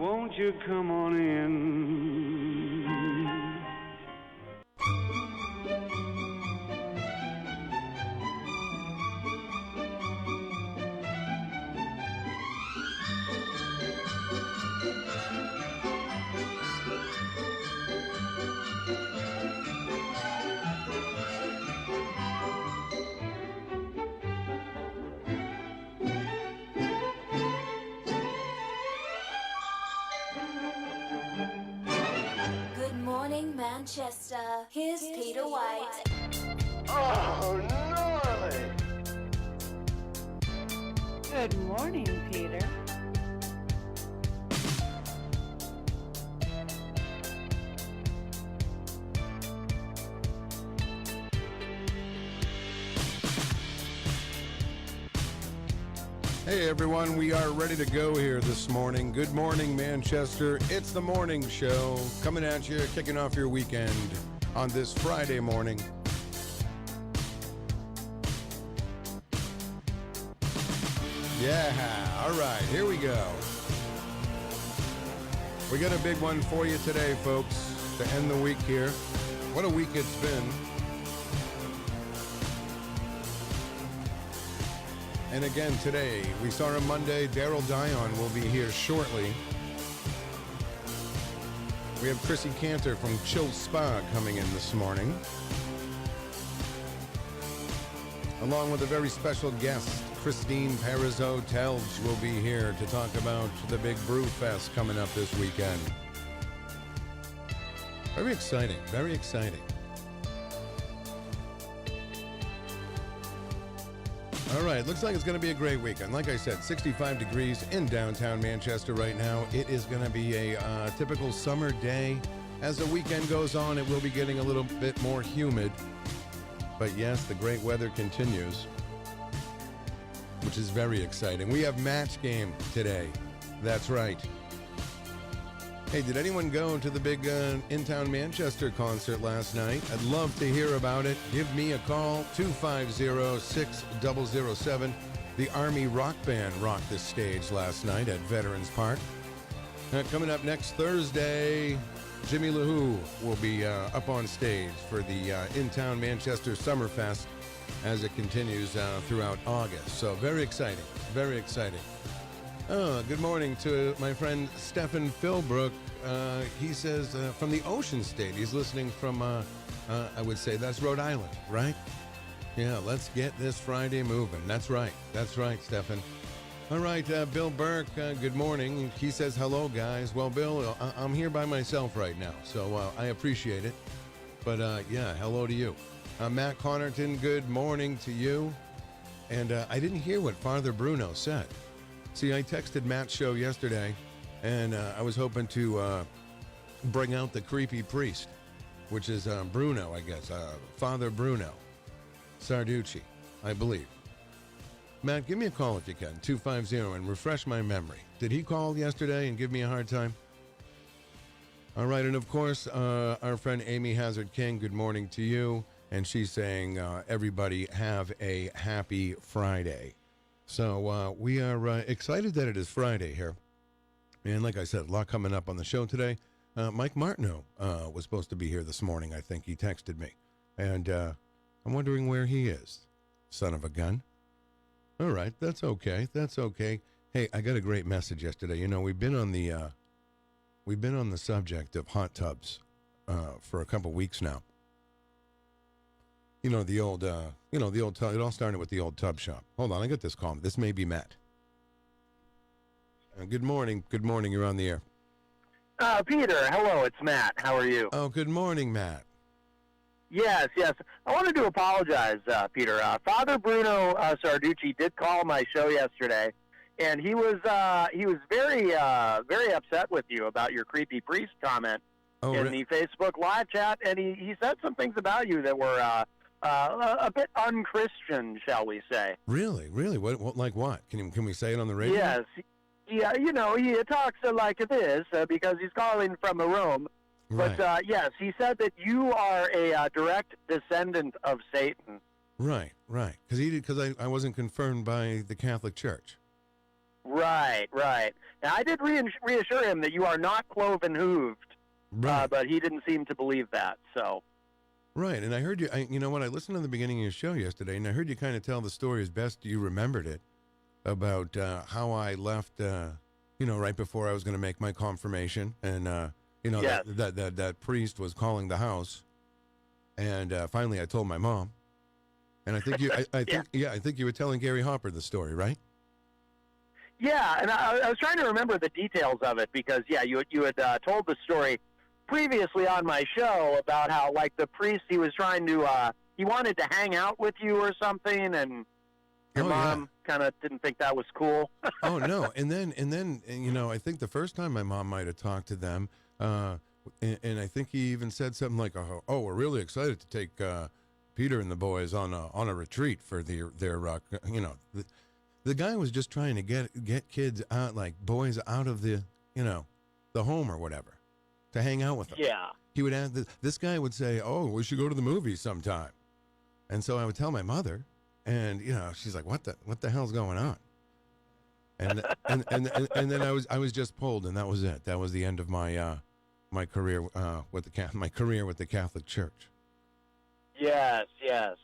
won't you come on in? Manchester, here's Peter White. Oh, gnarly! Good morning, Peter. Hey everyone, we are ready to go here this morning. Good morning, Manchester. It's the morning show coming at you, kicking off your weekend on this Friday morning. Yeah, all right, here we go. We got a big one for you today, folks, to end the week here. What a week it's been. And again, today, we saw on Monday, Darryl Dion will be here shortly. We have Crissy Kantor from Chill Spa coming in this morning. Along with a very special guest, Paraseau Telge will be here to talk about the big Brew Fest coming up this weekend. Very exciting, very exciting. All right, looks like it's going to be a great weekend. Like I said, 65 degrees in downtown Manchester right now. It is going to be a typical summer day. As the weekend goes on, it will be getting a little bit more humid. But yes, the great weather continues, which is very exciting. We have match game today. That's right. Hey, did anyone go to the big in-town Manchester concert last night? I'd love to hear about it. Give me a call, 250-6007. The Army Rock Band rocked this stage last night at Veterans Park. Coming up next Thursday, Jimmy LaHoo will be up on stage for the in-town Manchester Summerfest as it continues throughout August. So very exciting, very exciting. Good morning to my friend Stephen Philbrook. He says from the Ocean State. He's listening from, I would say that's Rhode Island, right? Yeah, let's get this Friday moving. That's right, Stephen. All right, Bill Burke, good morning. He says, hello, guys. Well, Bill, I'm here by myself right now, so I appreciate it. But, yeah, hello to you. Matt Connarton, good morning to you. And I didn't hear what Father Bruno said. See, I texted Matt's show yesterday, and I was hoping to bring out the creepy priest, which is Bruno, I guess, Father Bruno Sarducci, I believe. Matt, give me a call if you can, 250, and refresh my memory. Did he call yesterday and give me a hard time? All right, and of course, our friend Amy Hazard King, good morning to you. And she's saying, everybody have a happy Friday. So we are excited that it is Friday here. And like I said, a lot coming up on the show today. Mike Martineau was supposed to be here this morning, I think. He texted me. And I'm wondering where he is. Son of a gun. All right, that's okay. That's okay. Hey, I got a great message yesterday. You know, we've been on the subject of hot tubs for a couple weeks now. You know, the old tub. It all started with the old tub shop. Hold on, I got this call. This may be Matt. Good morning. Good morning. You're on the air. Peter, hello. It's Matt. How are you? Oh, good morning, Matt. Yes. I wanted to apologize, Peter. Father Bruno Sarducci did call my show yesterday, and he was very upset with you about your creepy priest comment in the Facebook live chat, and he said some things about you that were a bit unchristian, shall we say? Really? What? Like what? Can we say it on the radio? Yes. Yeah. You know, he talks like this because he's calling from Rome. Right. But yes, he said that you are a direct descendant of Satan. Right. Because I wasn't confirmed by the Catholic Church. Right, right. Now, I did reassure him that you are not cloven hooved, Right. but he didn't seem to believe that. So, Right, and I heard you. You know what? I listened to the beginning of your show yesterday, and I heard you kind of tell the story as best you remembered it about how I left. Right before I was going to make my confirmation, and Yes. that priest was calling the house, and finally I told my mom, and I think you. I think you were telling Gary Hopper the story, right? Yeah, and I was trying to remember the details of it because, yeah, you had told the story previously on my show about how, like, the priest, he was trying to, he wanted to hang out with you or something, and your mom kind of didn't think that was cool. Oh no, and then I think the first time my mom might have talked to them, and I think he even said something like, "Oh, we're really excited to take Peter and the boys on a retreat for their The guy was just trying to get kids out, like boys out of the home or whatever, to hang out with them. Yeah. He would ask, this guy would say, "Oh, we should go to the movies sometime," and so I would tell my mother, and she's like, "What the hell's going on?" And then I was just pulled, and that was it. That was the end of my my career with the Catholic Church. Yes, yes.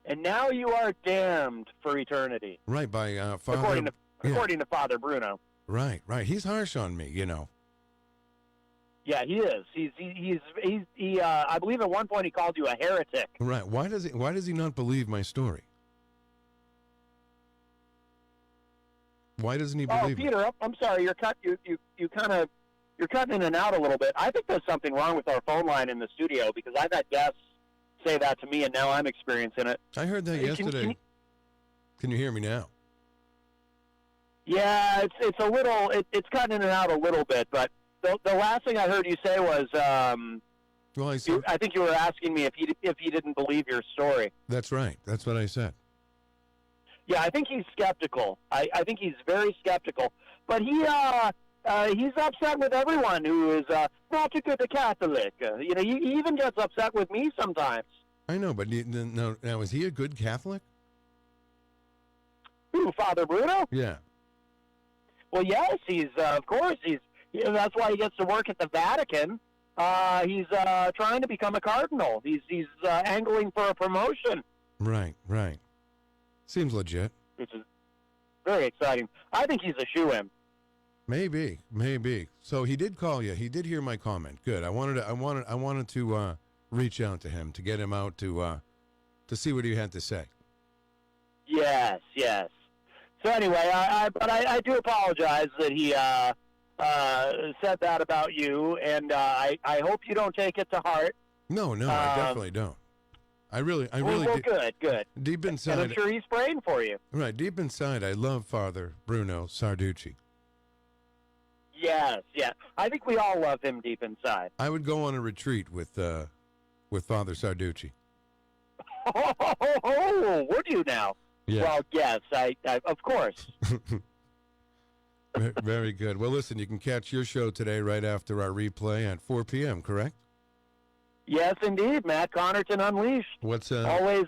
And now you are damned for eternity. Right, by Father. According to Father Bruno. Right. He's harsh on me, Yeah, he is. He I believe at one point he called you a heretic. Right. Why does he not believe my story? Why doesn't he believe? Oh, Peter, I'm sorry. You're cutting in and out a little bit. I think there's something wrong with our phone line in the studio because I've had guests say that to me, and now I'm experiencing it. I heard that yesterday. Can you hear me now? Yeah, it's a little. It's cutting in and out a little bit, but the last thing I heard you say was, well, I think you were asking me if he didn't believe your story. That's right. That's what I said. Yeah, I think he's skeptical. I think he's very skeptical. But he's upset with everyone who is not a good Catholic. He even gets upset with me sometimes. I know, but now is he a good Catholic? Who, Father Bruno? Yeah. Well, yes, he's of course that's why he gets to work at the Vatican. He's trying to become a cardinal. He's angling for a promotion. Right. Seems legit. Which is very exciting. I think he's a shoo-in. Maybe. So he did call you. He did hear my comment. Good. I wanted to reach out to him to get him out to see what he had to say. Yes. So anyway, I do apologize that he said that about you, and I hope you don't take it to heart. No, I definitely don't. I really well, good. Deep inside, and I'm sure he's praying for you. Right, deep inside, I love Father Bruno Sarducci. Yes. I think we all love him deep inside. I would go on a retreat with Father Sarducci. Oh, would you now? Yeah. Well, yes, I of course. Very good. Well, listen, you can catch your show today right after our replay at 4 p.m., correct? Yes, indeed, Matt. Connarton Unleashed. What's always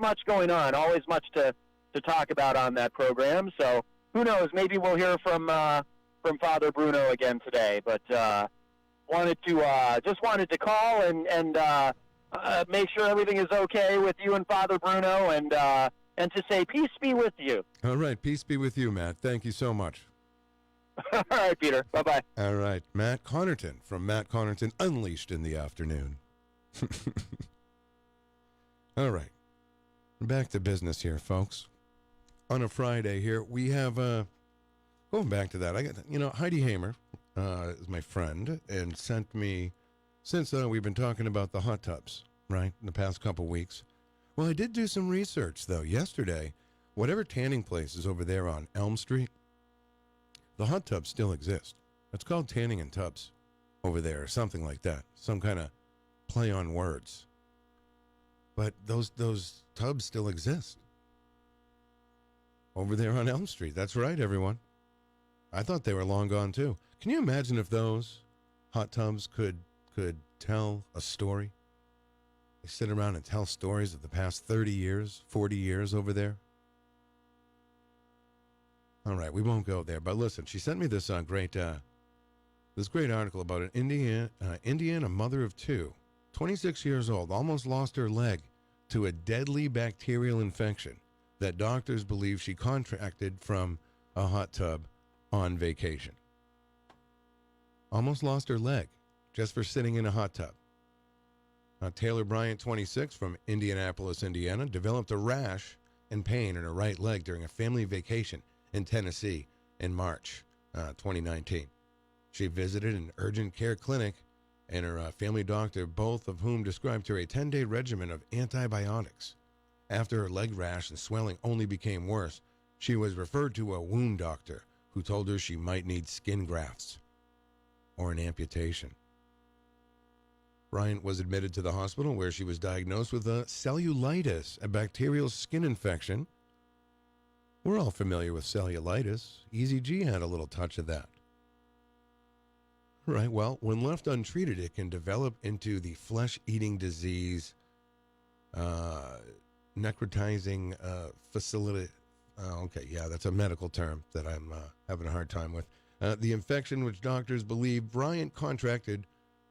much going on, always much to talk about on that program. So who knows? Maybe we'll hear from Father Bruno again today. But wanted to call and make sure everything is okay with you and Father Bruno, and to say peace be with you. All right, peace be with you, Matt. Thank you so much. All right, Peter. Bye-bye. All right. Matt Connarton from Matt Connarton Unleashed in the afternoon. All right. Back to business here, folks. On a Friday here, we have, going back to that, I got, Heidi Hamer is my friend and sent me, since we've been talking about the hot tubs, right, in the past couple weeks. Well, I did do some research, though, yesterday. Whatever tanning place is over there on Elm Street, the hot tubs still exist. It's called Tanning and Tubs over there, or something like that. Some kind of play on words. But those tubs still exist. Over there on Elm Street. That's right, everyone. I thought they were long gone, too. Can you imagine if those hot tubs could tell a story? They sit around and tell stories of the past 30 years, 40 years over there. All right, we won't go there. But listen, she sent me this great article about an Indiana mother of two, 26 years old, almost lost her leg to a deadly bacterial infection that doctors believe she contracted from a hot tub on vacation. Almost lost her leg just for sitting in a hot tub. Taylor Bryant, 26, from Indianapolis, Indiana, developed a rash and pain in her right leg during a family vacation in Tennessee in March 2019. She visited an urgent care clinic and her family doctor, both of whom described to her a 10-day regimen of antibiotics. After her leg rash and swelling only became worse, she was referred to a wound doctor who told her she might need skin grafts or an amputation. Bryant was admitted to the hospital where she was diagnosed with a cellulitis, a bacterial skin infection. We're all familiar with cellulitis. Easy G had a little touch of that. Right, well, when left untreated, it can develop into the flesh-eating disease, necrotizing facility. Okay, yeah, that's a medical term that I'm having a hard time with. The infection, which doctors believe Bryant contracted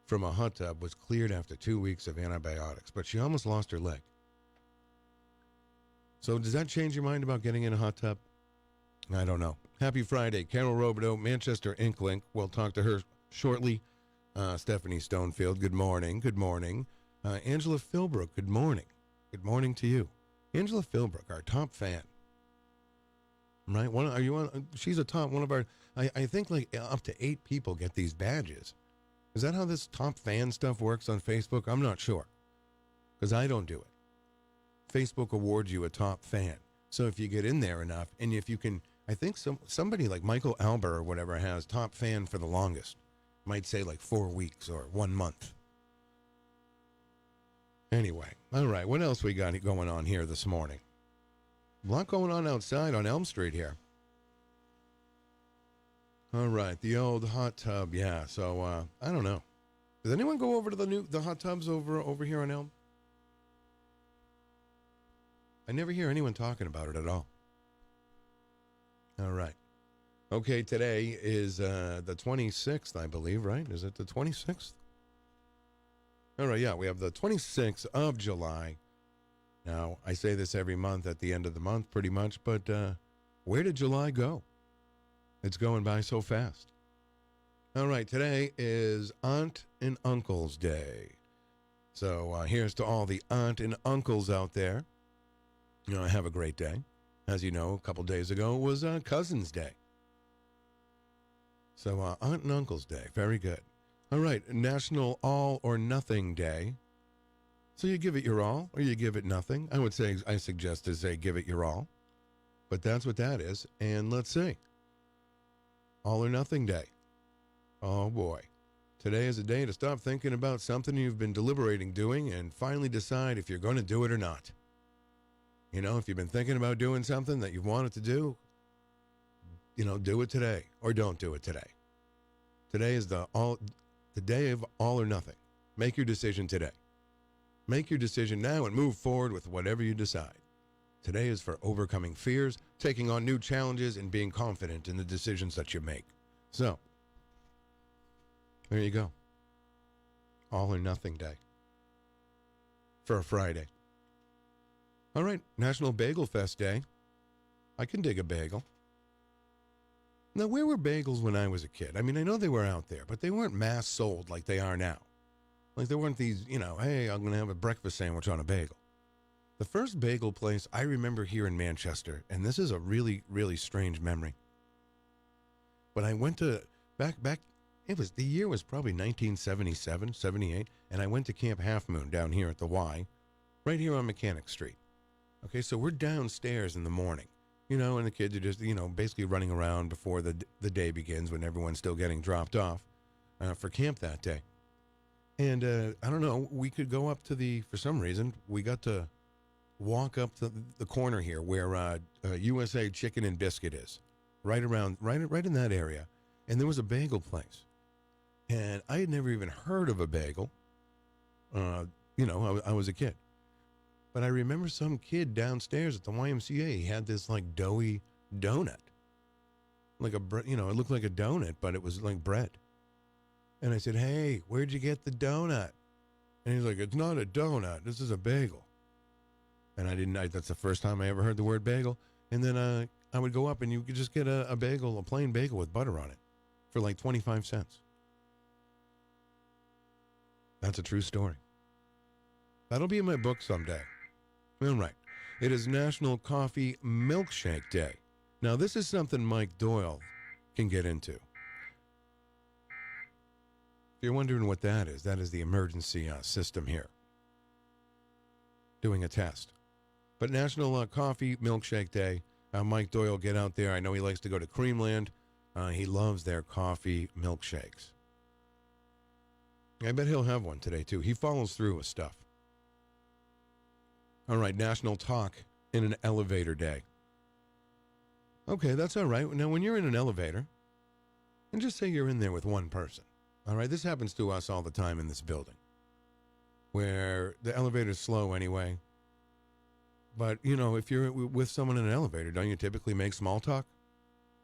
from a hot tub, was cleared after 2 weeks of antibiotics, but she almost lost her leg. So does that change your mind about getting in a hot tub? I don't know. Happy Friday. Carol Robideau, Manchester Inklink. We'll talk to her shortly. Stephanie Stonefield, good morning. Good morning. Angela Philbrook, good morning. Good morning to you. Angela Philbrook, our top fan. Right? Are you on? She's a top one of our. I think like up to 8 people get these badges. Is that how this top fan stuff works on Facebook? I'm not sure, because I don't do it. Facebook awards you a top fan. So if you get in there enough, and if you can, I think somebody like Michael Alber or whatever has top fan for the longest. Might say like 4 weeks or 1 month. Anyway, all right, what else we got going on here this morning? A lot going on outside on Elm Street here. All right, the old hot tub, yeah. So I don't know. Does anyone go over to the hot tubs over here on Elm? I never hear anyone talking about it at all. All right. Okay, today is the 26th, I believe, right? Is it the 26th? All right, yeah, we have the 26th of July. Now, I say this every month at the end of the month, pretty much, but where did July go? It's going by so fast. All right, today is Aunt and Uncle's Day. So here's to all the aunt and uncles out there. You know, have a great day. As you know, a couple days ago was Cousin's Day. So Aunt and Uncle's Day, very good. All right, National All or Nothing Day. So you give it your all, or you give it nothing. I suggest to say give it your all. But that's what that is. And let's see. All or Nothing Day. Oh boy. Today is a day to stop thinking about something you've been deliberating doing and finally decide if you're going to do it or not. You know, if you've been thinking about doing something that you've wanted to do, you know, do it today or don't do it today. Today is the day of all or nothing. Make your decision today. Make your decision now and move forward with whatever you decide. Today is for overcoming fears, taking on new challenges, and being confident in the decisions that you make. So, there you go. All or Nothing Day. For a Friday. All right, National Bagel Fest Day. I can dig a bagel. Now, where were bagels when I was a kid? I mean, I know they were out there, but they weren't mass sold like they are now. Like, there weren't these, you know, hey, I'm going to have a breakfast sandwich on a bagel. The first bagel place I remember here in Manchester, and this is a really, really strange memory. But I went to, back, the year was probably 1977, 78, and I went to Camp Half Moon down here at the Y, right here on Mechanic Street. Okay, so we're downstairs in the morning, you know, and the kids are just, you know, basically running around before the day begins when everyone's still getting dropped off for camp that day. And I don't know, we could go up to for some reason, we got to walk up to the corner here where USA Chicken and Biscuit is, right in that area. And there was a bagel place. And I had never even heard of a bagel. You know, I was a kid. But I remember some kid downstairs at the YMCA, he had this like doughy donut. like it looked like a donut, but it was like bread. And I said, hey, where'd you get the donut? And he's like, it's not a donut. This is a bagel. And that's the first time I ever heard the word bagel. And then I would go up and you could just get a bagel, a plain bagel with butter on it for like 25 cents. That's a true story. That'll be in my book someday. All right. It is National Coffee Milkshake Day. Now, this is something Mike Doyle can get into. If you're wondering what that is the emergency system here. Doing a test. But National Coffee Milkshake Day. Mike Doyle, get out there. I know he likes to go to Creamland. He loves their coffee milkshakes. I bet he'll have one today, too. He follows through with stuff. All right, National Talk in an Elevator Day. Okay, that's all right. Now, when you're in an elevator, and just say you're in there with one person, all right? This happens to us all the time in this building, where the elevator's slow anyway. But, if you're with someone in an elevator, don't you typically make small talk?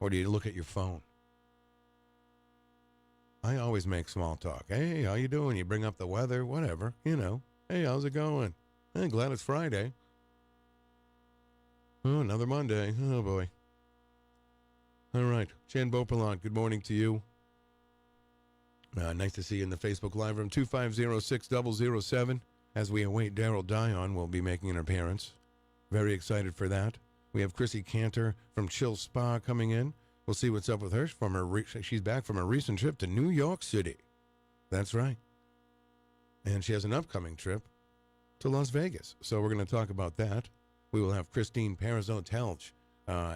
Or do you look at your phone? I always make small talk. Hey, how you doing? You bring up the weather, whatever, Hey, how's it going? Hey, glad it's Friday. Oh, another Monday. Oh, boy. All right. Chan Bopalan, good morning to you. Nice to see you in the Facebook Live room. 250-6007. As we await Darryl Dion, will be making an appearance. Very excited for that. We have Crissy Kantor from Chill Spa coming in. We'll see what's up with her. She's back from a recent trip to New York City. That's right. And she has an upcoming trip to Las Vegas. So we're going to talk about that. We will have Paraseau Telge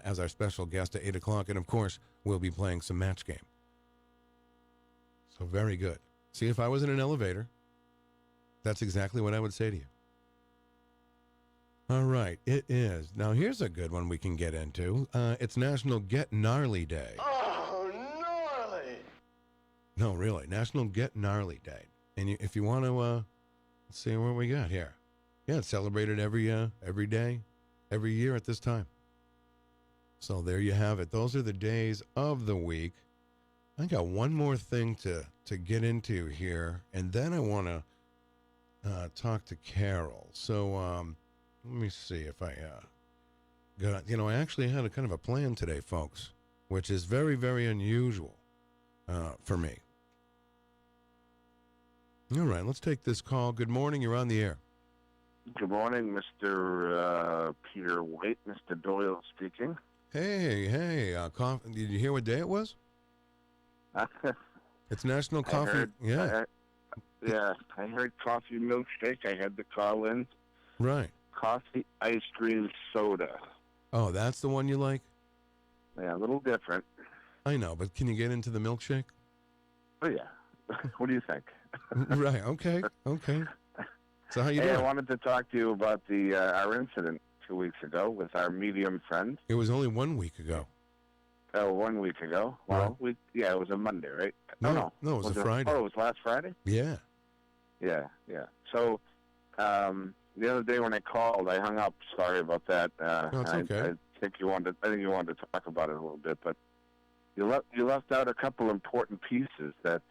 as our special guest at 8 o'clock. And, of course, we'll be playing some match game. So very good. See, if I was in an elevator, that's exactly what I would say to you. All right, it is. Now, here's a good one we can get into. It's National Get Gnarly Day. Oh, gnarly! No, really, National Get Gnarly Day. And if you want to, let's see what we got here. Yeah, it's celebrated every day, every year at this time. So there you have it. Those are the days of the week. I got one more thing to get into here, and then I want to talk to Carol. So let me see if I got. I actually had a kind of a plan today, folks, which is very, very unusual for me. All right, let's take this call. Good morning. You're on the air. Good morning, Mr. Peter White. Mr. Doyle speaking. Hey. Did you hear what day it was? It's National Coffee. I heard coffee milkshake. I had to call in. Right. Coffee, ice cream, soda. Oh, that's the one you like? Yeah, a little different. I know, but can you get into the milkshake? Oh, yeah. What do you think? Right, okay. So how you doing? I wanted to talk to you about our incident 2 weeks ago with our medium friend. It was only 1 week ago. 1 week ago. Well, it was a Monday, right? No, it was a Friday. Oh, it was last Friday? Yeah. Yeah. So, the other day when I called, I hung up. Sorry about that. No, it's okay. I think you wanted to talk about it a little bit, but you left out a couple important pieces that,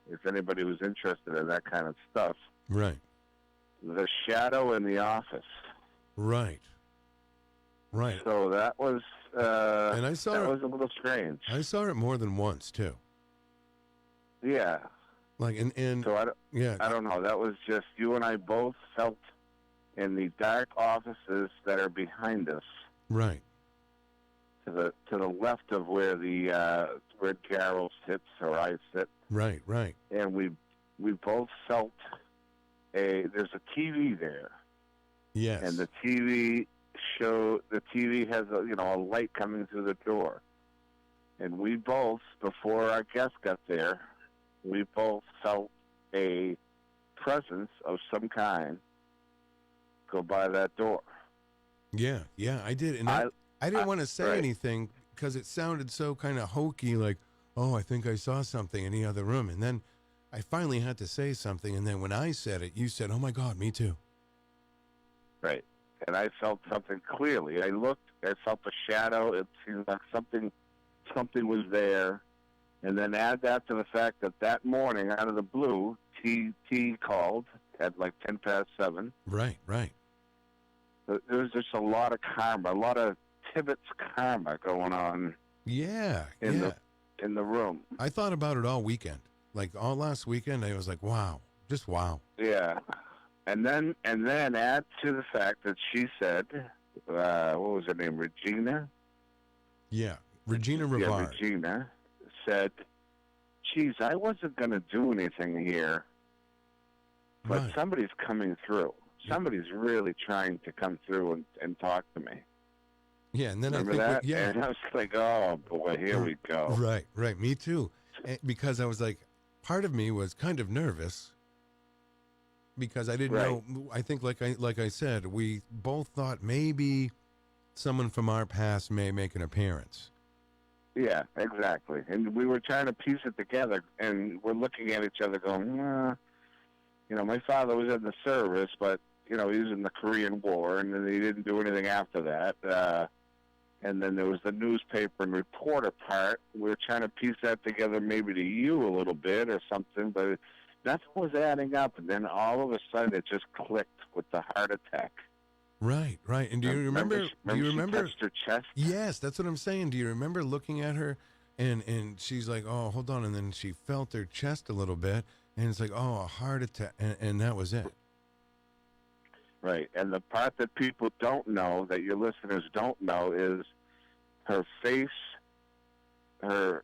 if anybody was interested in that kind of stuff. Right. The shadow in the office. Right. So that was, and I saw that it, was a little strange. I saw it more than once too. Yeah. Like and so I don't know. That was just you and I both felt in the dark offices that are behind us. Right. To the left of where where Darryl sits or I sit. Right. And we both felt there's a TV there. Yes. And the TV has a light coming through the door. And we both, before our guest got there, we both felt a presence of some kind go by that door. Yeah, I did. And I didn't want to say anything because it sounded so kind of hokey, like, oh, I think I saw something in the other room. And then I finally had to say something. And then when I said it, you said, oh, my God, me too. Right. And I felt something clearly. I looked, I felt a shadow. It seemed like something something was there, and then add that to the fact that that morning, out of the blue, T called at like 7:10. Right. There was just a lot of karma, a lot of Tibbetts karma going on Yeah. in the room. I thought about it all weekend. Like all last weekend, I was like, wow. Just wow. Yeah. And then add to the fact that she said, what was her name, Regina? Yeah. Regina Rivard. Yeah, Regina said, geez, I wasn't going to do anything here, but Right. somebody's coming through. Somebody's really trying to come through and talk to me. Yeah, and then Remember I think, that? yeah. And I was like, oh, boy, here we go. Right. Me too. Because I was like, part of me was kind of nervous because I didn't know. I think, like I said, we both thought maybe someone from our past may make an appearance. Yeah, exactly. And we were trying to piece it together, and we're looking at each other going, my father was in the service, but, he was in the Korean War, and then he didn't do anything after that. And then there was the newspaper and reporter part. We were trying to piece that together maybe to you a little bit or something, but nothing was adding up. And then all of a sudden it just clicked with the heart attack. Right. And do you remember? Do you remember? She touched her chest? Yes, that's what I'm saying. Do you remember looking at her and she's like, oh, hold on. And then she felt her chest a little bit, and it's like, oh, a heart attack. And that was it. Right. And the part that people don't know, that your listeners don't know, is her face, I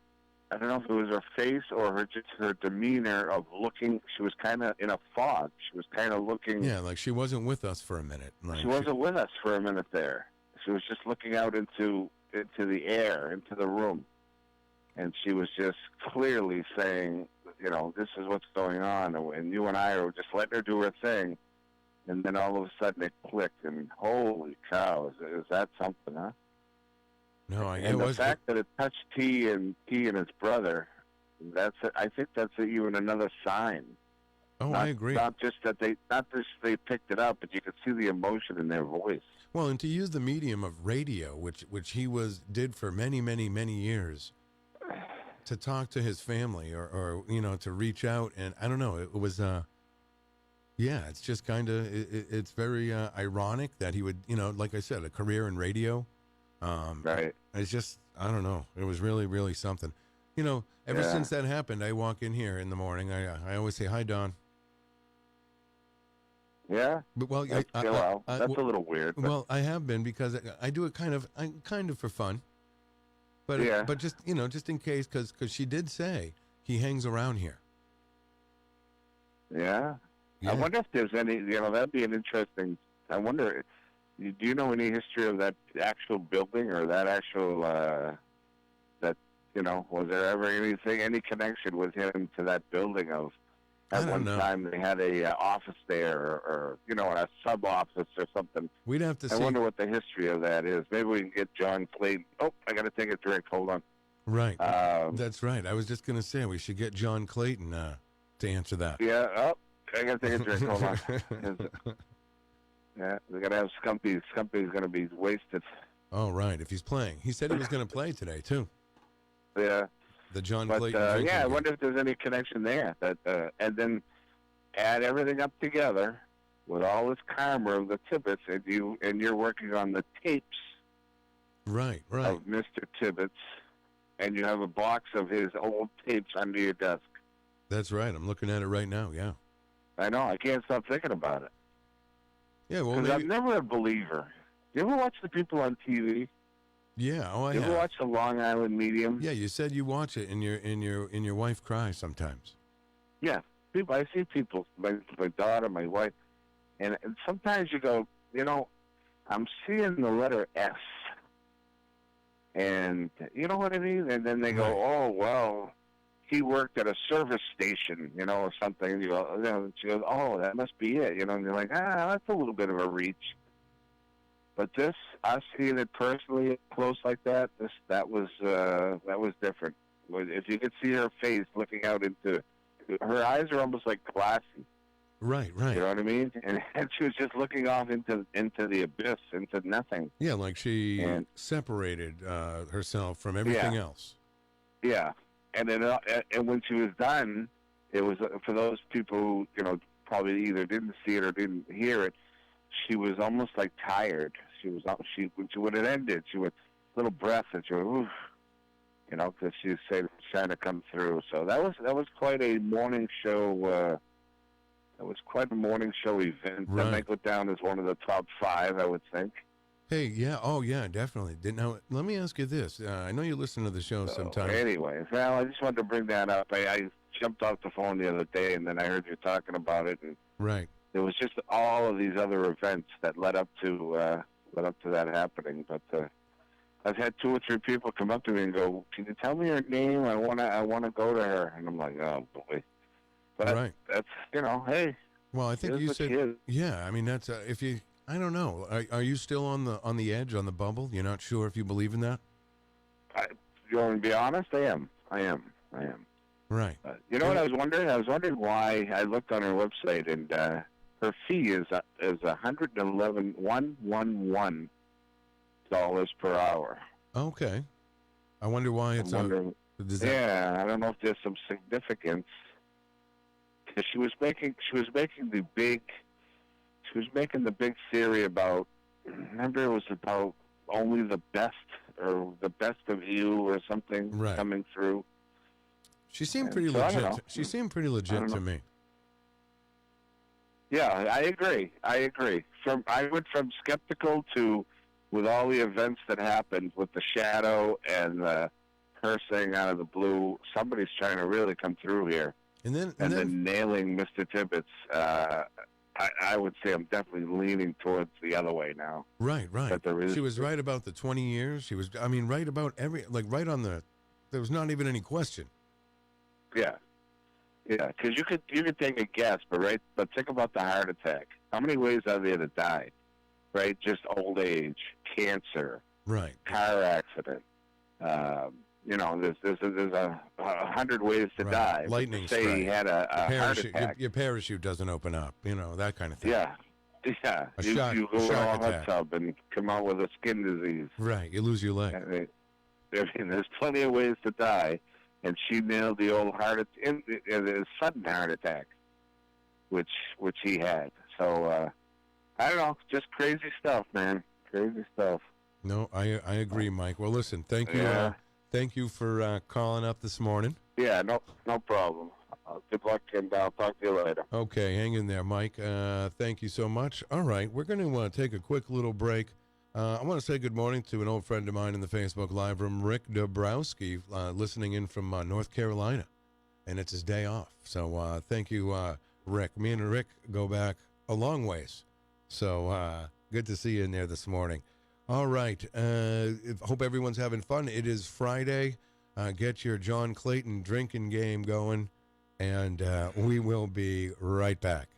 don't know if it was her face or her demeanor of looking. She was kind of in a fog. She was kind of looking. Yeah, like she wasn't with us for a minute. Like she wasn't with us for a minute there. She was just looking out into the air, into the room. And she was just clearly saying, this is what's going on. And you and I were just letting her do her thing. And then all of a sudden it clicked, and holy cow, is that something, huh? No, and the fact that it touched T and his brother, I think that's even another sign. Oh, I agree. Not just they picked it up, but you could see the emotion in their voice. Well, and to use the medium of radio, which he did for many, many, many years, to talk to his family or to reach out, and I don't know, it was it's just kind of it's very ironic that he would, like I said, a career in radio. Right. It's just, I don't know. It was really, really something. Ever since that happened, I walk in here in the morning. I always say, hi, Don. Yeah. But that's a little weird. But. Well, I have been because I do it kind of for fun. But but just just in case, because she did say he hangs around here. Yeah. I wonder if there's any. That'd be an interesting. I wonder. Do you know any history of that actual building or that actual was there ever any connection with him to that building of at one time they had a office there or a sub office or something? We'd have to see. I wonder what the history of that is. Maybe we can get John Clayton. Oh, I got to take a drink. Hold on. Right. That's right. I was just going to say we should get John Clayton to answer that. Yeah. Oh, I got to take a drink. Hold on. Yeah, we got to have Scumpy. Scumpy's going to be wasted. Oh, right. If he's playing. He said he was going to play today, too. Yeah. The John Clayton. I wonder if there's any connection there. And then add everything up together with all this karma of the Tibbetts, and you're working on the tapes right. of Mr. Tibbetts, and you have a box of his old tapes under your desk. That's right. I'm looking at it right now, yeah. I know. I can't stop thinking about it. Yeah, well, because I'm never a believer. You ever watch the people on TV? Yeah, I have. You ever watch the Long Island Medium? Yeah, you said you watch it, and your wife cries sometimes. Yeah, I see people, my daughter, my wife, and sometimes you go, I'm seeing the letter S, and you know what I mean? And then they go, oh, well, he worked at a service station, or something. And you go, she goes, oh, that must be it, and you're like, that's a little bit of a reach. But this, us seeing it personally close like that, that was different. If you could see her face looking out into, her eyes are almost like glassy. Right. You know what I mean? And she was just looking off into the abyss, into nothing. Yeah, like she separated herself from everything else. Yeah, and then and when she was done, it was for those people who probably either didn't see it or didn't hear it. She was almost like tired. When it ended, she went little breath and she went, oof, because she was trying to come through. So that was quite a morning show. That was quite a morning show event. Right. That might go down as one of the top 5, I would think. Hey, yeah, definitely. Now, let me ask you this. I know you listen to the show sometimes. Anyways, well, I just wanted to bring that up. I jumped off the phone the other day, and then I heard you talking about it, and right. There was just all of these other events that led up to that happening. But I've had 2 or 3 people come up to me and go, "Can you tell me her name? I wanna go to her." And I'm like, "Oh boy." But right. That's hey. Well, I think you said, yeah. I mean, that's if you. I don't know. Are you still on the edge, on the bubble? You're not sure if you believe in that? You want me to be honest? I am. Right. You know what I was wondering? I was wondering why. I looked on her website, and her fee is $111 per hour. Okay. I wonder why it's I don't know if there's some significance. Because she was making the big theory about. Remember, it was about only the best or the best of you or something coming through. She seemed pretty legit. She seemed pretty legit to me. Yeah, I agree. I went from skeptical to, with all the events that happened with the shadow and her saying out of the blue, somebody's trying to really come through here. And then nailing Mr. Tibbetts. I would say I'm definitely leaning towards the other way now. Right. She was right about the 20 years. She was, right about right on the. There was not even any question. Yeah, because you could take a guess, but think about the heart attack. How many ways are there to die? Right, just old age, cancer, right, car accident. There's 100 ways to die. Lightning say strike. He had a heart attack. Your parachute doesn't open up. That kind of thing. Yeah. You go in a hot tub and come out with a skin disease. Right. You lose your leg. There's plenty of ways to die. And she nailed the old sudden heart attack, which he had. So I don't know, just crazy stuff, man. Crazy stuff. No, I agree, Mike. Well, listen, thank you. Thank you for calling up this morning. Yeah, no problem. Good luck, and I'll talk to you later. Okay, hang in there, Mike. Thank you so much. All right, we're going to take a quick little break. I want to say good morning to an old friend of mine in the Facebook Live room, Rick Dabrowski, listening in from North Carolina, and it's his day off. So thank you, Rick. Me and Rick go back a long ways. So good to see you in there this morning. All right. Hope everyone's having fun. It is Friday. Get your John Clayton drinking game going, and we will be right back.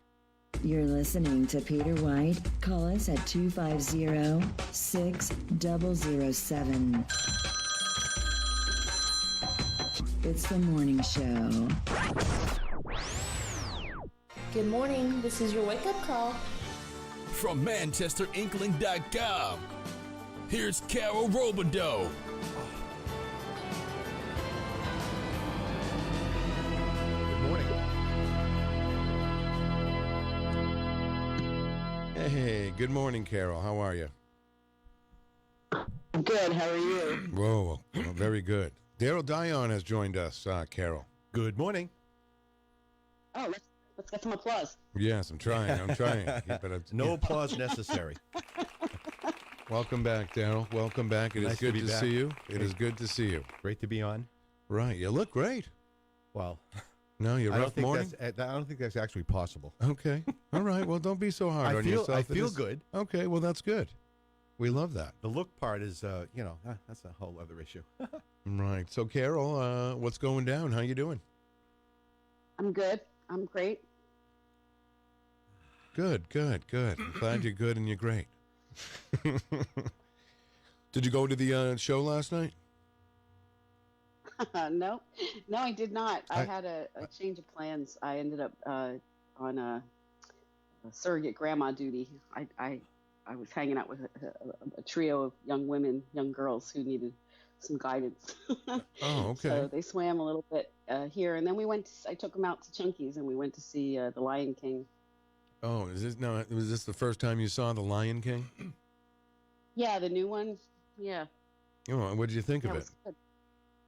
You're listening to Peter White. Call us at 250-6007. It's the morning show. Good morning. This is your wake-up call. From ManchesterInkling.com, here's Carol Robideau. Good morning. Hey, good morning, Carol. How are you? Good. How are you? Whoa, very good. Darryl Dion has joined us, Carol. Good morning. Oh, let's get some applause. Yes, I'm trying. No applause necessary. Welcome back, Darryl. Welcome back. It is good to see you. It is good to see you. Great to be on. Right. You look great. Well, no, you're rough morning? I don't think that's actually possible. Okay. All right. Well, don't be so hard on yourself. I feel good. Okay. Well, that's good. We love that. The look part is, that's a whole other issue. Right. So, Carol, what's going down? How you doing? I'm good. I'm great. Good. I'm glad you're good and you're great. Did you go to the show last night? No, I did not. I had a change of plans. I ended up on surrogate grandma duty. I was hanging out with a trio of young women, young girls who needed some guidance. Oh, okay. So they swam a little bit here, and then I took them out to Chunky's, and we went to see The Lion King. Oh, was this the first time you saw The Lion King? Yeah, the new one. Yeah. Oh, what did you think of it? Was good.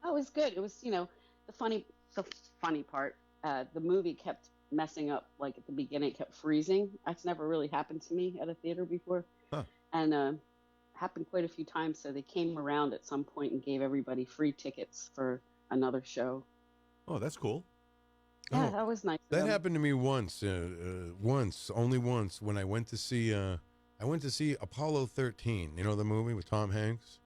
Oh, it was good. It was, the funny part. The movie kept messing up. Like at the beginning, it kept freezing. That's never really happened to me at a theater before, and happened quite a few times. So they came around at some point and gave everybody free tickets for another show. Oh, that's cool. Yeah, that was nice. That happened to me once, only once, when I went to see Apollo 13. You know the movie with Tom Hanks,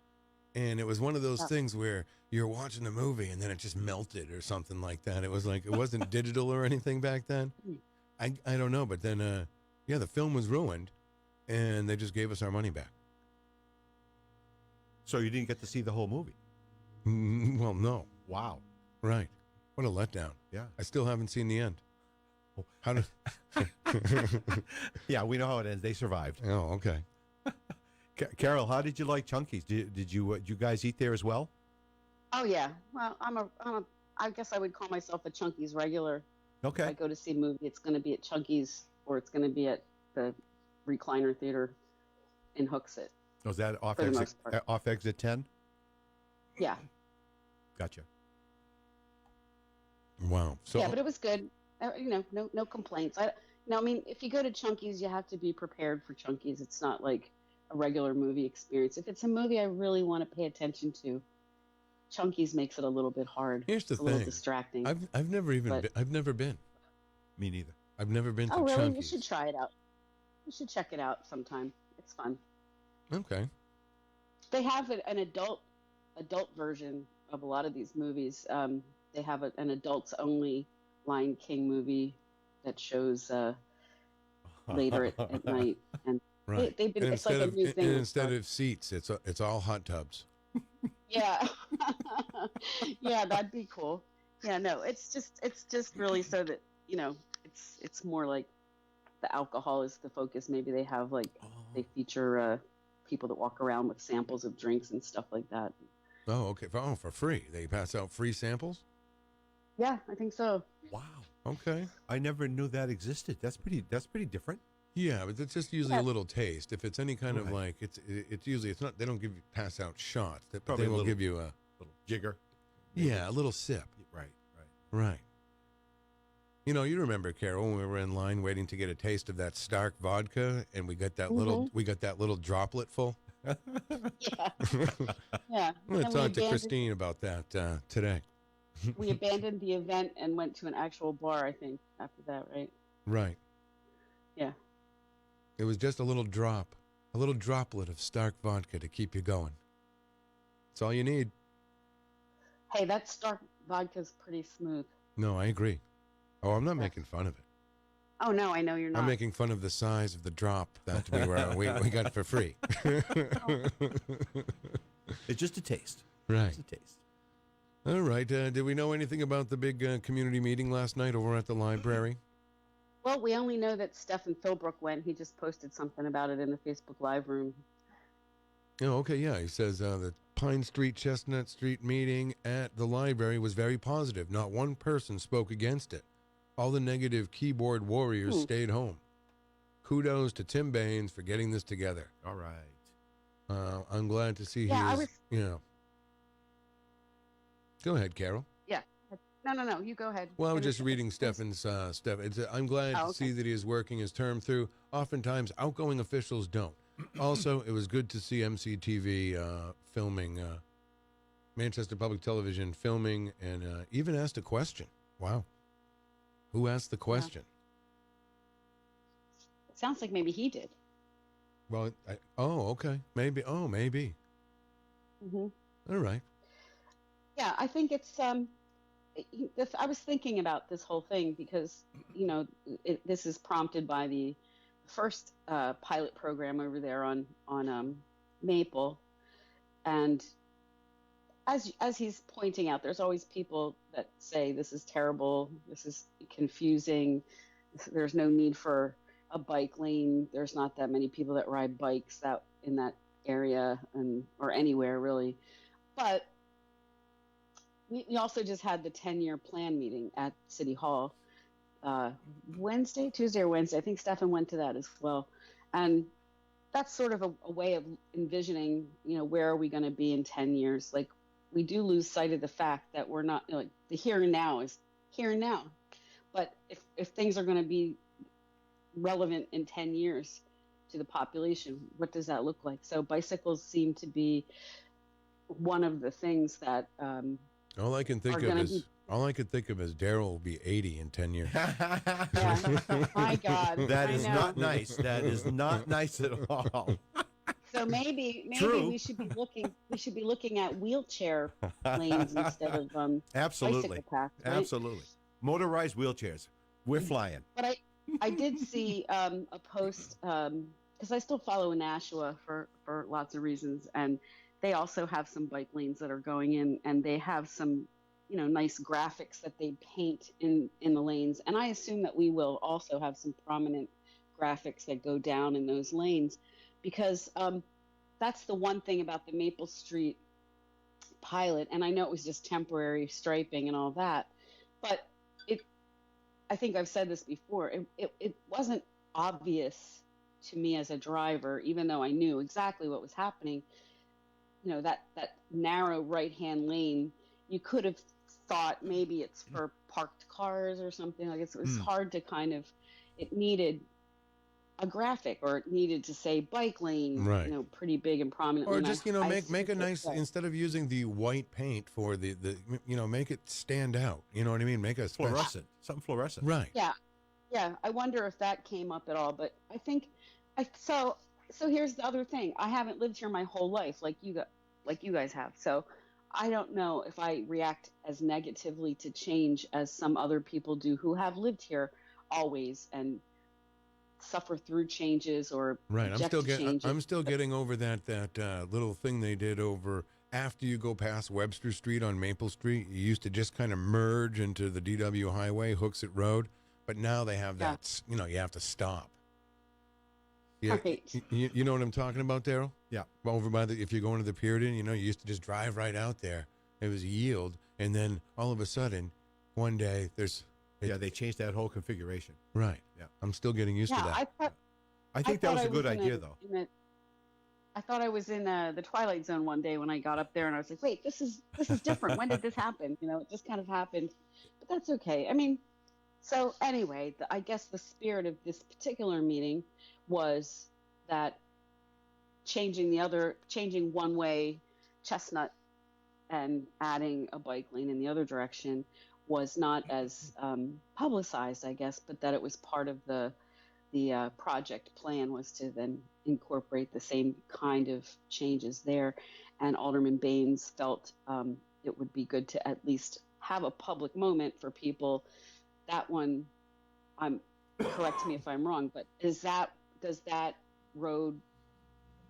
and it was one of those things where you're watching the movie and then it just melted or something like that. It was like it wasn't digital or anything back then. I don't know, but then the film was ruined, and they just gave us our money back. So you didn't get to see the whole movie? Well, no. Wow. Right. What a letdown. Yeah. I still haven't seen the end. How did? Yeah, we know how it ends. They survived. Oh, okay. Carol, how did you like Chunky's? Did you guys eat there as well? Oh yeah. Well, I guess I would call myself a Chunky's regular. Okay. If I go to see a movie, it's going to be at Chunky's, or it's going to be at the Recliner Theater in Hooksett. Was that off exit 10? Yeah. Gotcha. Wow. So yeah, but it was good. No complaints. I mean, if you go to Chunky's, you have to be prepared for Chunky's. It's not like a regular movie experience. If it's a movie I really want to pay attention to, Chunky's makes it a little bit hard. Here's the a thing. little distracting. I've never been. Me neither. I've never been to Chunky's. Oh, really? Chunky's. You should try it out. You should check it out sometime. It's fun. Okay. They have an adult version of a lot of these movies. They have an adults-only Lion King movie that shows later at night, and right. they've been. It's like a new thing. Instead of seats, it's all hot tubs. Yeah, yeah, that'd be cool. Yeah, no, it's just really so that it's more like the alcohol is the focus. Maybe they have they feature people that walk around with samples of drinks and stuff like that. Oh, okay. For free, they pass out free samples. Yeah, I think so. Wow. Okay. I never knew that existed. That's pretty different. Yeah, but it's just usually a little taste. If it's any kind of like, it's usually it's not. They don't pass out shots. But they will give you a little jigger. Yeah, a little sip. Right. You remember, Carol, when we were in line waiting to get a taste of that Stark vodka, and we got that little droplet full. Yeah. Yeah. I'm going to talk to Christine about that today. We abandoned the event and went to an actual bar, I think, after that, right? Right. Yeah. It was just a little droplet of Stark vodka to keep you going. That's all you need. Hey, that Stark vodka's pretty smooth. No, I agree. Oh, I'm not making fun of it. Oh, no, I know you're not. I'm making fun of the size of the drop that we got for free. It's just a taste. Right. Just a taste. All right. Did we know anything about the big community meeting last night over at the library? Well, we only know that Stephen Philbrook went. He just posted something about it in the Facebook Live room. Oh, okay, yeah. He says the Pine Street, Chestnut Street meeting at the library was very positive. Not one person spoke against it. All the negative keyboard warriors stayed home. Kudos to Tim Baines for getting this together. All right. I'm glad to see Go ahead, Carol. Yeah. No. You go ahead. Well, I was just reading Stefan's stuff. I'm glad to see that he is working his term through. Oftentimes, outgoing officials don't. Also, it was good to see MCTV filming, Manchester Public Television filming, and even asked a question. Wow. Who asked the question? It sounds like maybe he did. Well, okay. Maybe. Oh, maybe. Mm-hmm. All right. Yeah, I think it's I was thinking about this whole thing because this is prompted by the first pilot program over there on Maple, and as he's pointing out, there's always people that say this is terrible, this is confusing, there's no need for a bike lane. There's not that many people that ride bikes that in that area or anywhere really. But we also just had the 10-year plan meeting at City Hall Tuesday or Wednesday. I think Stefan went to that as well. And that's sort of a way of envisioning, where are we going to be in 10 years? Like, we do lose sight of the fact that we're not, the here and now is here and now. But if things are going to be relevant in 10 years to the population, what does that look like? So bicycles seem to be one of the things that all I can think of is Darryl will be 80 in 10 years. My God, that is not nice. That is not nice at all. So maybe True. we should be looking at wheelchair lanes instead of Absolutely. bicycle paths. Right? Absolutely. Motorized wheelchairs. We're flying. But I did see a post because I still follow Nashua for lots of reasons, and they also have some bike lanes that are going in, and they have some nice graphics that they paint in the lanes. And I assume that we will also have some prominent graphics that go down in those lanes, because that's the one thing about the Maple Street pilot. And I know it was just temporary striping and all that, but I think I've said this before, it wasn't obvious to me as a driver, even though I knew exactly what was happening. That narrow right-hand lane, you could have thought maybe it's for parked cars or something. Like it was hard to it needed a graphic, or it needed to say bike lane, right, pretty big and prominent. Or just, make a nice, instead of using the white paint for the make it stand out. You know what I mean? Make a fluorescent, something fluorescent. Right. Yeah. Yeah. I wonder if that came up at all, but I think so here's the other thing. I haven't lived here my whole life like you guys have. So I don't know if I react as negatively to change as some other people do who have lived here always and suffer through changes or right. changes. I'm still getting over that little thing they did over after you go past Webster Street on Maple Street. You used to just kind of merge into the DW Highway, Hooksett Road, but now they have that. You have to stop. Yeah, right. You know what I'm talking about, Darryl? Yeah. Over by if you're going to the Puritan, you used to just drive right out there. It was a yield, and then all of a sudden, one day they changed that whole configuration. Right. Yeah. I'm still getting used to that. I think that was a good idea, though. I thought I was in the Twilight Zone one day when I got up there, and I was like, wait, this is different. When did this happen? It just kind of happened. But that's okay. I mean, so anyway, I guess the spirit of this particular meeting was that changing one-way Chestnut and adding a bike lane in the other direction was not as publicized, I guess, but that it was part of the project plan was to then incorporate the same kind of changes there. And Alderman Baines felt it would be good to at least have a public moment for people. That one, correct me if I'm wrong, but does that road,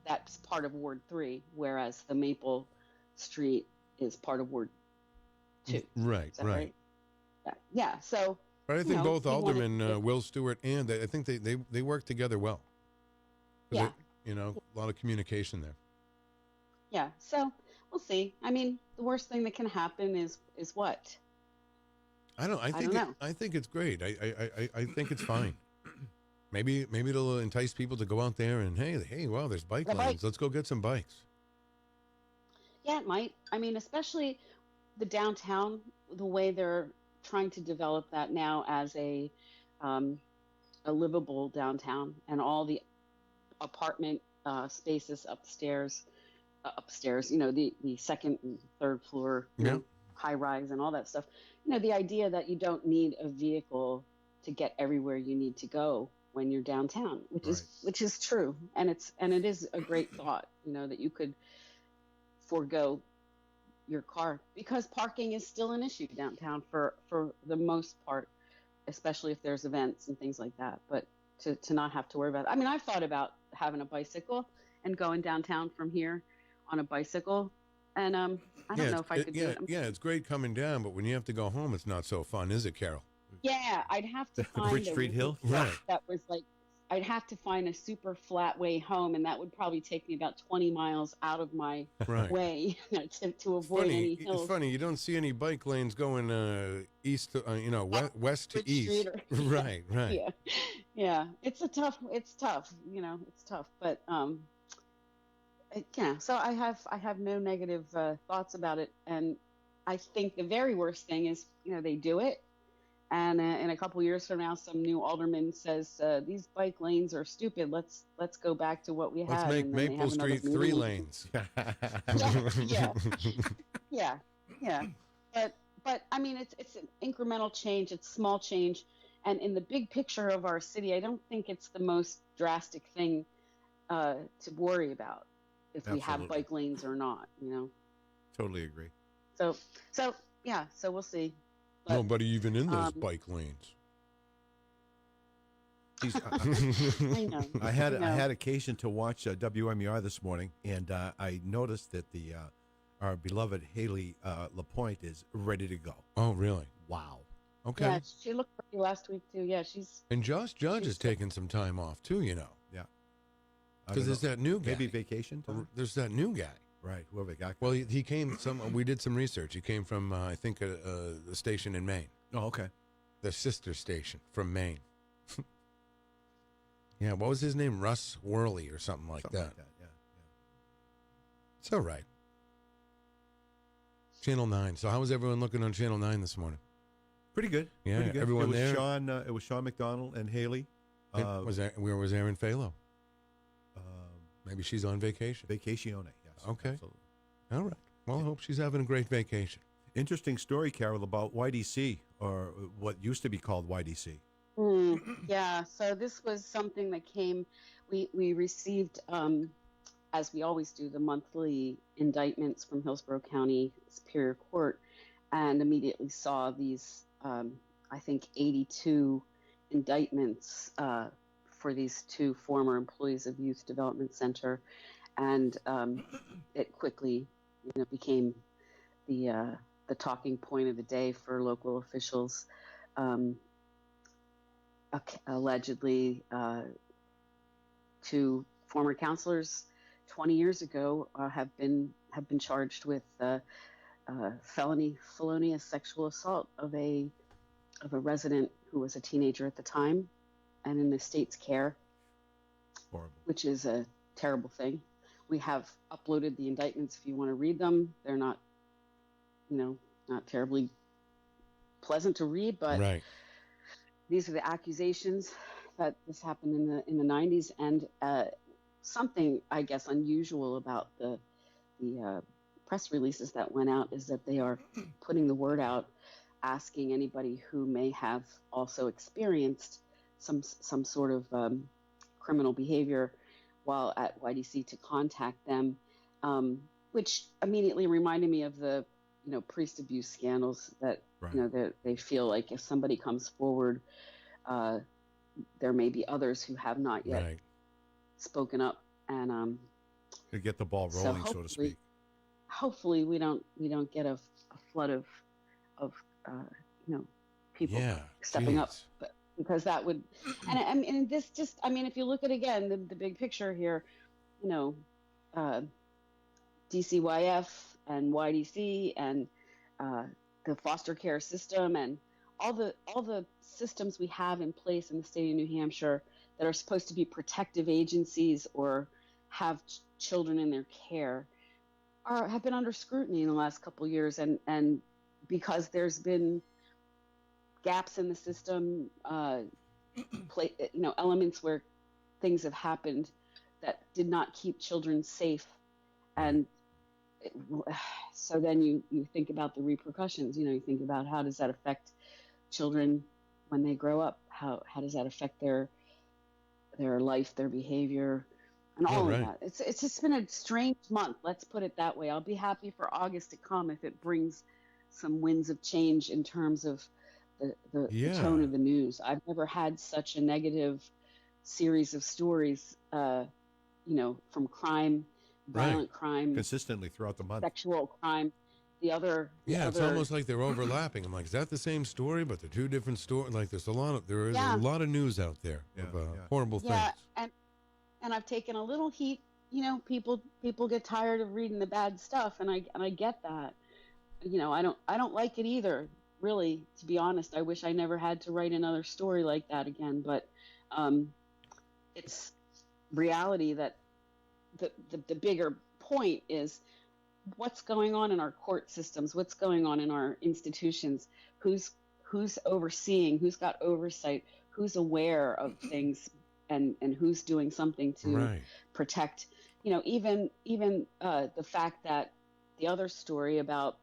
that's part of Ward 3, whereas the Maple Street is part of Ward 2. Right, right. Yeah. So, but I think both aldermen, Will Stewart and I think they work together well. Yeah. A lot of communication there. Yeah. So we'll see. I mean, the worst thing that can happen is what? I think it's great. I think it's fine. Maybe it'll entice people to go out there and hey, well, there's bike lanes. Let's go get some bikes. Yeah, it might. I mean, especially the downtown, the way they're trying to develop that now as a livable downtown, and all the apartment spaces upstairs, the second and third floor, high rise and all that stuff. The idea that you don't need a vehicle to get everywhere you need to go when you're downtown, which is true, and it is a great thought, that you could forego your car, because parking is still an issue downtown for the most part, especially if there's events and things like that. But to not have to worry about it. I mean, I've thought about having a bicycle and going downtown from here on a bicycle, and I don't know if I could do it. Yeah, it's great coming down, but when you have to go home, it's not so fun, is it, Carol? Yeah, I'd have to find Bridge Street Hill, that was like I'd have to find a super flat way home, and that would probably take me about 20 miles out of my Right. way to avoid any hills. It's funny. You don't see any bike lanes going east, west to east. Street or- Right. Yeah. It's tough. It's tough. But yeah. So I have no negative thoughts about it, and I think the very worst thing is they do it, and in a couple years from now, some new alderman says these bike lanes are stupid. Let's go back to what we Let's had. make and then they Maple have another Street 3 meeting. lanes. Yeah. But I mean, it's an incremental change. It's small change, and in the big picture of our city, I don't think it's the most drastic thing to worry about if we have Absolutely. bike lanes or not. Totally agree. So yeah. So we'll see. But, Nobody even in those bike lanes. I know. I had occasion to watch WMER this morning, and I noticed that our beloved Haley LaPointe is ready to go. Oh, really? Wow. Okay. Yeah, she looked pretty last week too. Yeah, she's. And Josh Judge is taking some time off too, Yeah. Because there's that new guy. Maybe vacation time? There's that new guy. Right, whoever got. Well, he came. We did some research. He came from, I think, a station in Maine. Oh, okay. The sister station from Maine. Yeah, what was his name? Russ Worley or something like that. Yeah. It's all right. Channel 9. So how was everyone looking on Channel 9 this morning? Pretty good. Yeah, Pretty good. everyone it was there? Sean, it was Sean McDonald and Haley. Where was Erin Falo? Maybe she's on vacation. Vacazione, yes. Okay. Absolutely. All right. Well, I hope she's having a great vacation. Interesting story, Carol, about YDC, or what used to be called YDC. Yeah, so this was something that came, we received, as we always do, the monthly indictments from Hillsborough County Superior Court, and immediately saw these, I think, 82 indictments for these two former employees of Youth Development Center, and it quickly became the talking point of the day for local officials. Allegedly, two former counselors 20 years ago have been charged with felonious sexual assault of a resident who was a teenager at the time and in the state's care. Horrible. Which is a terrible thing. We have uploaded the indictments if you want to read them. They're not terribly pleasant to read, but right. These are the accusations that this happened in the 90s, and something I guess unusual about the press releases that went out is that they are putting the word out, asking anybody who may have also experienced some sort of criminal behavior while at YDC to contact them, which immediately reminded me of the priest abuse scandals that right. That they feel like if somebody comes forward, there may be others who have not yet spoken up, and to get the ball rolling, so to speak. Hopefully, we don't get a flood of people stepping up, because that would, and this just, if you look at again the big picture here, DCYF and YDC and the foster care system and all the systems we have in place in the state of New Hampshire that are supposed to be protective agencies or have children in their care have been under scrutiny in the last couple of years, and because there's been gaps in the system, elements where things have happened that did not keep children safe, and so then you think about the repercussions. You think about how does that affect children when they grow up? How does that affect their life, their behavior, and all of that? It's just been a strange month. Let's put it that way. I'll be happy for August to come if it brings some winds of change in terms of the tone of the news. I've never had such a negative series of stories, from crime, violent crime, consistently throughout the month, sexual crime, the other. It's almost like they're overlapping. I'm like, is that the same story? But they're two different stories. Like, there is a lot of news out there of horrible things. And I've taken a little heat. You know, people get tired of reading the bad stuff, and I get that. You know, I don't like it either. Really, to be honest, I wish I never had to write another story like that again. But it's reality that the bigger point is what's going on in our court systems, what's going on in our institutions, who's overseeing, who's got oversight, who's aware of things, and who's doing something to protect. You know, even the fact that the other story about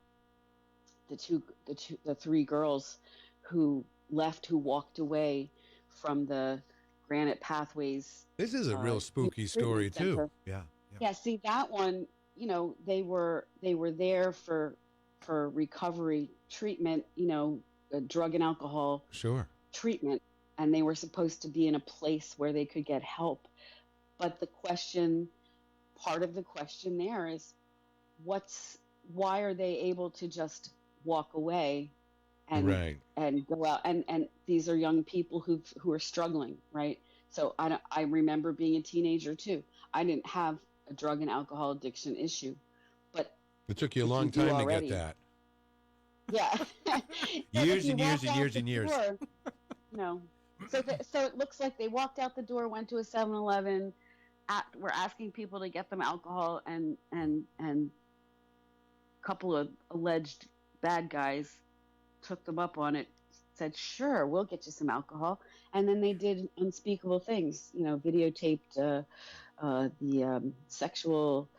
the three girls who walked away from the Granite Pathways. This is a real spooky story too. Yeah. See, that one, you know, they were there for recovery treatment, you know, drug and alcohol treatment, and they were supposed to be in a place where they could get help. But part of the question there is, why are they able to just walk away and go out? And these are young people who are struggling, right? So I remember being a teenager too. I didn't have a drug and alcohol addiction issue, but it took you a long time to get that. Yeah. Years and years and years and years. No. So it looks like they walked out the door, went to a 7-Eleven, were asking people to get them alcohol, and a couple of alleged bad guys took them up on it, said, sure, we'll get you some alcohol. And then they did unspeakable things, you know, videotaped the sexual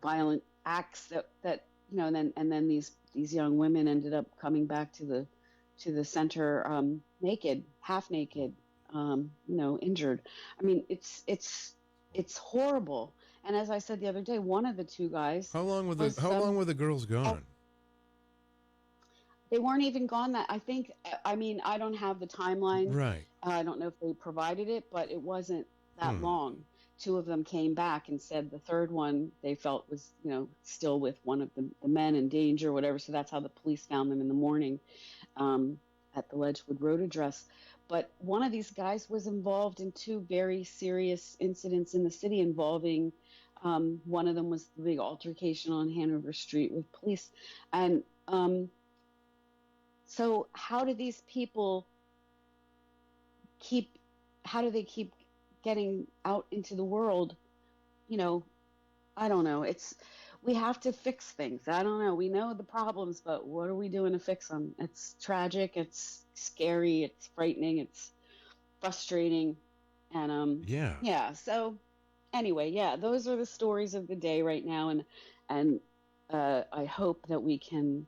violent acts that you know, and then these young women ended up coming back to the center naked, half naked, you know, injured. I mean, it's horrible. And as I said the other day, one of the two guys. How long were the girls gone? They weren't even gone that. I mean, I don't have the timeline. Right. I don't know if they provided it, but it wasn't that long. Two of them came back and said the third one they felt was, you know, still with one of the men in danger or whatever. So that's how the police found them in the morning at the Ledgewood Road address. But one of these guys was involved in two very serious incidents in the city involving, one of them was the big altercation on Hanover Street with police. And so how do these people keep getting out into the world? You know, I don't know. We have to fix things. I don't know. We know the problems, but what are we doing to fix them? It's tragic. It's scary. It's frightening. It's frustrating. And yeah. So anyway, those are the stories of the day right now, and I hope that we can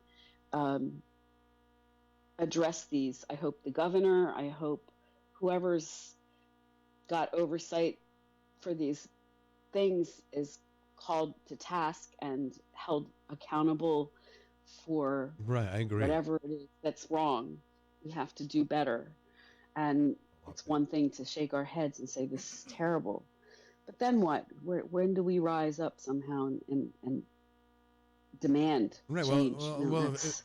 address these. I hope the governor, I hope whoever's got oversight for these things is called to task and held accountable for I agree. Whatever it is that's wrong. We have to do better. And it's one thing to shake our heads and say this is terrible, but then what? When do we rise up somehow and demand change?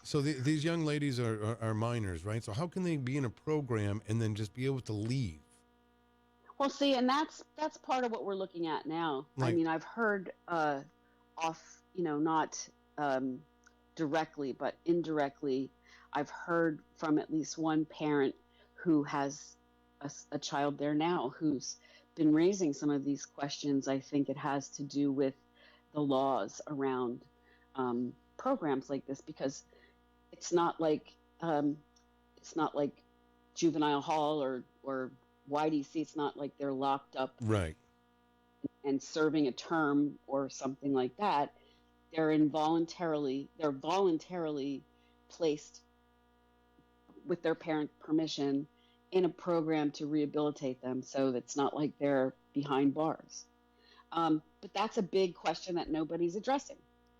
So these young ladies are minors, right? So how can they be in a program and then just be able to leave? Well, see, and that's part of what we're looking at now. I mean, I've heard off, you know, not directly, but indirectly, I've heard from at least one parent who has a child there now who's been raising some of these questions. I think it has to do with the laws around programs like this, because it's not like juvenile hall or YDC. It's not like they're locked up and serving a term or something like that. They're voluntarily placed with their parent permission in a program to rehabilitate them, so it's not like they're behind bars. But that's a big question that nobody's addressing.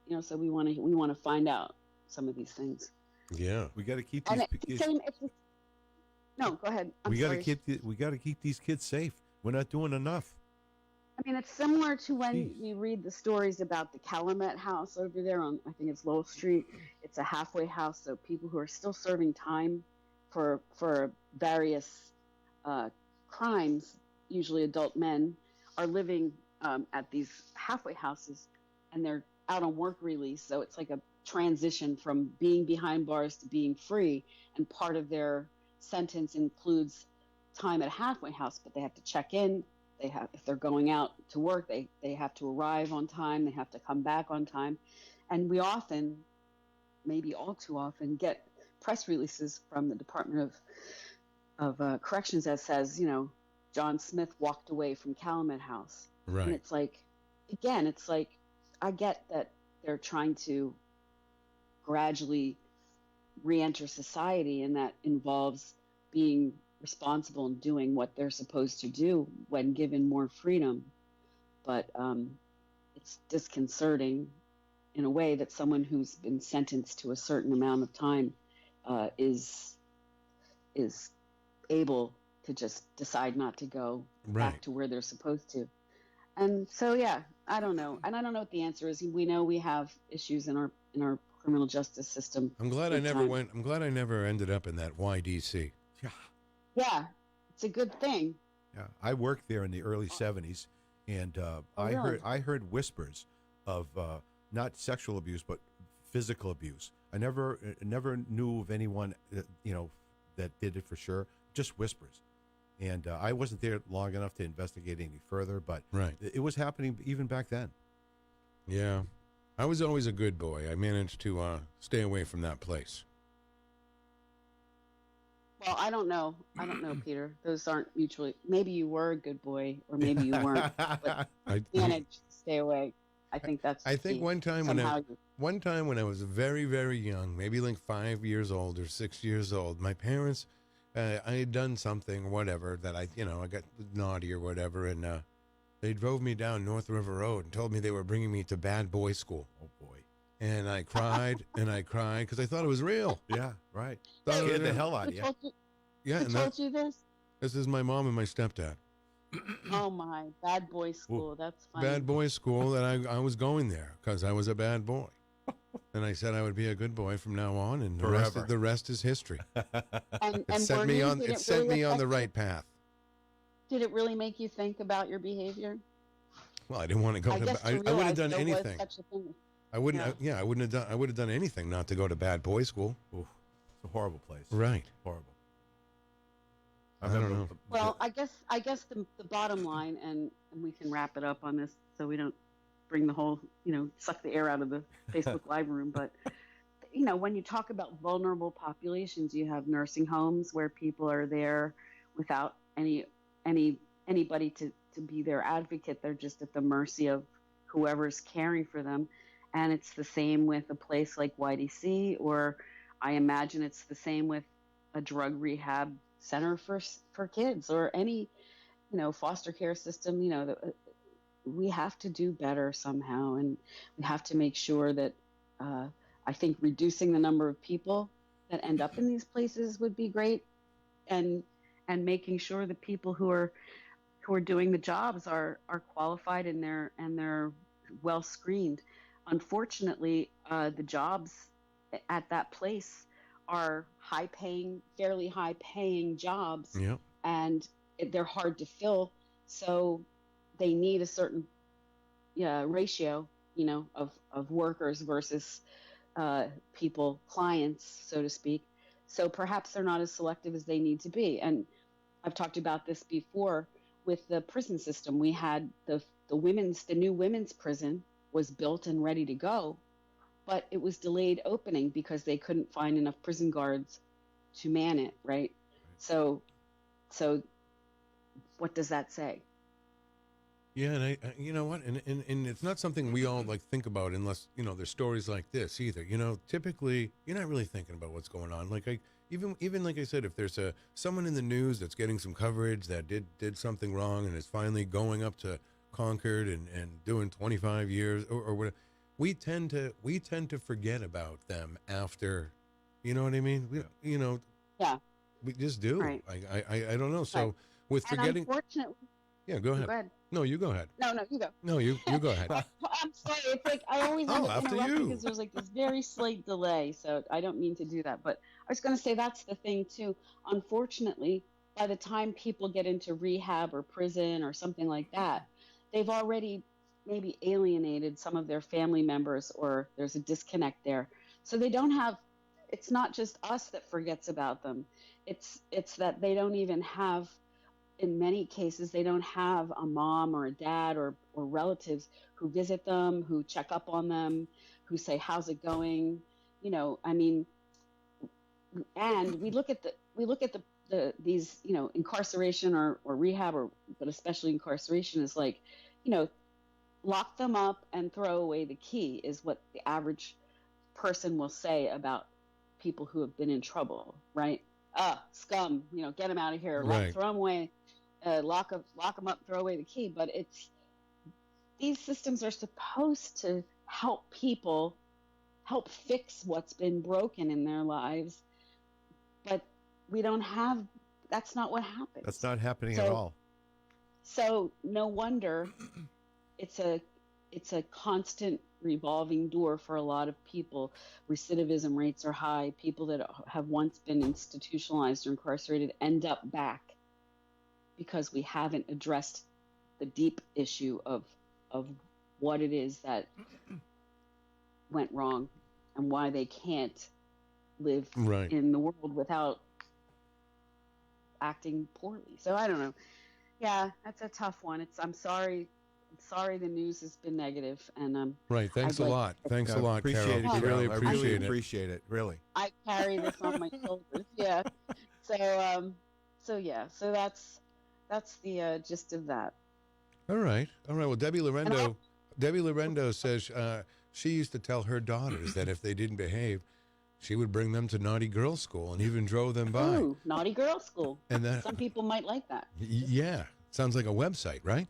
You know, so we want to find out some of these things. Yeah, we got to keep these kids. No, go ahead. We got to keep these kids safe. We're not doing enough. I mean, it's similar to when you read the stories about the Calumet House over there on, I think it's Lowell Street. It's a halfway house, so people who are still serving time for various crimes, usually adult men, are living at these halfway houses, and they're out on work release. So it's like a transition from being behind bars to being free, and part of their sentence includes time at a halfway house, but they have to check in. They have, if they're going out to work, they have to arrive on time. They have to come back on time. And we often, maybe all too often, get press releases from the Department of Corrections that says, John Smith walked away from Calumet House. Right. And it's like, again, it's like, I get that they're trying to gradually re-enter society, and that involves being responsible and doing what they're supposed to do when given more freedom. But it's disconcerting in a way that someone who's been sentenced to a certain amount of time is able to just decide not to go back to where they're supposed to. And so, yeah, I don't know. And I don't know what the answer is. We know we have issues in our criminal justice system. I'm glad I never ended up in that YDC. Yeah, it's a good thing. Yeah, I worked there in the early '70s, and I heard whispers of not sexual abuse but physical abuse. I never knew of anyone that did it for sure. Just whispers, and I wasn't there long enough to investigate any further. But it was happening even back then. Yeah, I was always a good boy. I managed to stay away from that place. Well, I don't know, Peter. Those aren't mutually. Maybe you were a good boy, or maybe you weren't. But I managed to stay away. I think that's. I think one time when I was very, very young, maybe like 5 years old or 6 years old, my parents, I had done something or whatever that I got naughty or whatever, and they drove me down North River Road and told me they were bringing me to bad boy school. Oh boy. And I cried and I cried because I thought it was real. Yeah, right. Scared the hell out of you. Yeah, who told you this? This is my mom and my stepdad. Oh my, bad boy school. That's funny. Bad boy school that I was going there because I was a bad boy, and I said I would be a good boy from now on, and the rest is history. And it sent me on the right path. Did it really make you think about your behavior? Well, I didn't want to go to. I would have done anything. I wouldn't. Yeah. I wouldn't have done. I would have done anything not to go to bad boy school. Oof, it's a horrible place. Right. Horrible. I don't know. Well, I guess the bottom line, and we can wrap it up on this, so we don't bring the whole, suck the air out of the Facebook Live room. But when you talk about vulnerable populations, you have nursing homes where people are there without anybody to be their advocate. They're just at the mercy of whoever's caring for them. And it's the same with a place like YDC, or I imagine it's the same with a drug rehab center for kids, or any, foster care system. We have to do better somehow, and we have to make sure that I think reducing the number of people that end up in these places would be great, and making sure that people who are doing the jobs are qualified and they're well screened. Unfortunately, the jobs at that place are fairly high paying jobs, and they're hard to fill. So they need a certain ratio, of workers versus clients, so to speak. So perhaps they're not as selective as they need to be. And I've talked about this before with the prison system. We had the new women's prison was built and ready to go, but it was delayed opening because they couldn't find enough prison guards to man it, right? So what does that say? Yeah, and you know what, and it's not something we all think about unless there's stories like this either. Typically you're not really thinking about what's going on. Even like I said, if there's someone in the news that's getting some coverage that did something wrong and is finally going up to Concord and doing 25 years or whatever, we tend to forget about them after, you know what I mean? We just do. Right. I don't know. So right. with forgetting, unfortunately, Yeah, go ahead. Go ahead. No, you go ahead. No, you go. No, you go ahead. I'm sorry. It's like I always end up after interrupting you. because there's like this very slight delay. So I don't mean to do that. But I was going to say that's the thing, too. Unfortunately, by the time people get into rehab or prison or something like that, they've already maybe alienated some of their family members, or there's a disconnect there. So they don't have, it's not just us that forgets about them. It's that they don't even have, in many cases, they don't have a mom or a dad or relatives who visit them, who check up on them, who say, how's it going? You know, I mean, and we look at these, you know, incarceration or rehab, but especially incarceration is like, you know, lock them up and throw away the key is what the average person will say about people who have been in trouble, right? Scum, you know, get them out of here, Right. throw them away, lock them up, throw away the key. But these systems are supposed to help people, help fix what's been broken in their lives, but we don't have. That's not what happens. That's not happening at all. So no wonder it's a constant revolving door for a lot of people. Recidivism rates are high. People that have once been institutionalized or incarcerated end up back because we haven't addressed the deep issue of what it is that went wrong and why they can't live Right. in the world without acting poorly. So I don't know. Yeah, that's a tough one. I'm sorry the news has been negative, and Right. Thanks a lot. Thanks a lot, Appreciate Carol. it, I really Carol. I appreciate really it. appreciate it. Really. I carry this on my shoulders. Yeah. So that's the gist of that. All right. Well, Debbie Lorendo says she used to tell her daughters that if they didn't behave, she would bring them to naughty girls' school and even drove them by. Ooh, naughty girl school. And that, Some people might like that. Yeah, sounds like a website, right?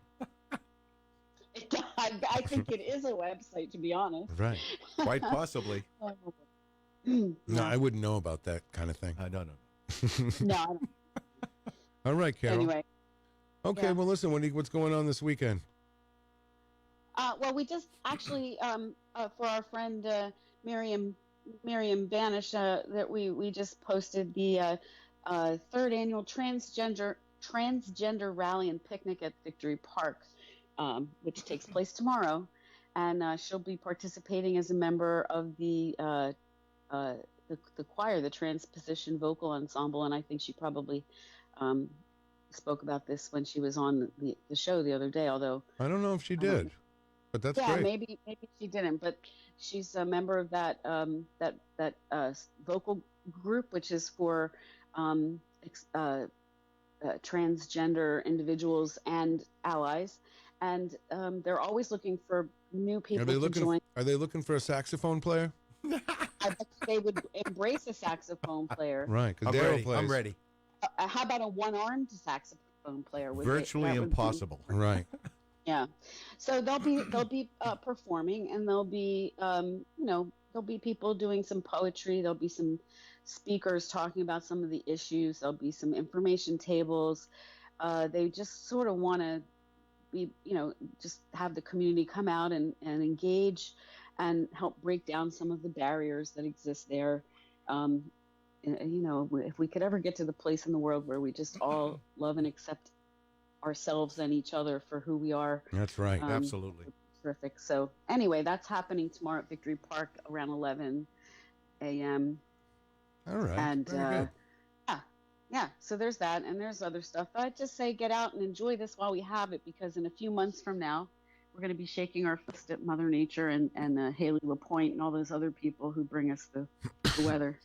I think it is a website, to be honest. Right. Quite possibly. No, I wouldn't know about that kind of thing. No. No, I don't. All right, Carol. Anyway. Okay, Yeah. well, listen, what's going on this weekend? Well, we just actually, for our friend Miriam Banish, that we just posted the third annual transgender rally and picnic at Victory Park, which takes place tomorrow, and she'll be participating as a member of the choir, the Transposition Vocal Ensemble, and I think she probably spoke about this when she was on the show the other day. Although I don't know if she did, but that's great. maybe she didn't, but she's a member of that vocal group, which is for transgender individuals and allies, and they're always looking for new people to join. Are they looking for a saxophone player? I bet they would embrace a saxophone player. Right, because I'm Darryl ready. plays. I'm ready. How about a one-armed saxophone player? Virtually impossible. Right. Yeah. So they'll be performing, and there'll be there'll be people doing some poetry. There'll be some speakers talking about some of the issues. There'll be some information tables. They just sort of want to be, just have the community come out and engage and help break down some of the barriers that exist there. If we could ever get to the place in the world where we just all love and accept ourselves and each other for who we are. That's right. Absolutely. Terrific. So anyway, that's happening tomorrow at Victory Park around 11 a.m. All right. And Very good. yeah. So there's that, and there's other stuff. I'd just say get out and enjoy this while we have it, because in a few months from now, we're going to be shaking our fist at Mother Nature and Haley LaPointe and all those other people who bring us the weather.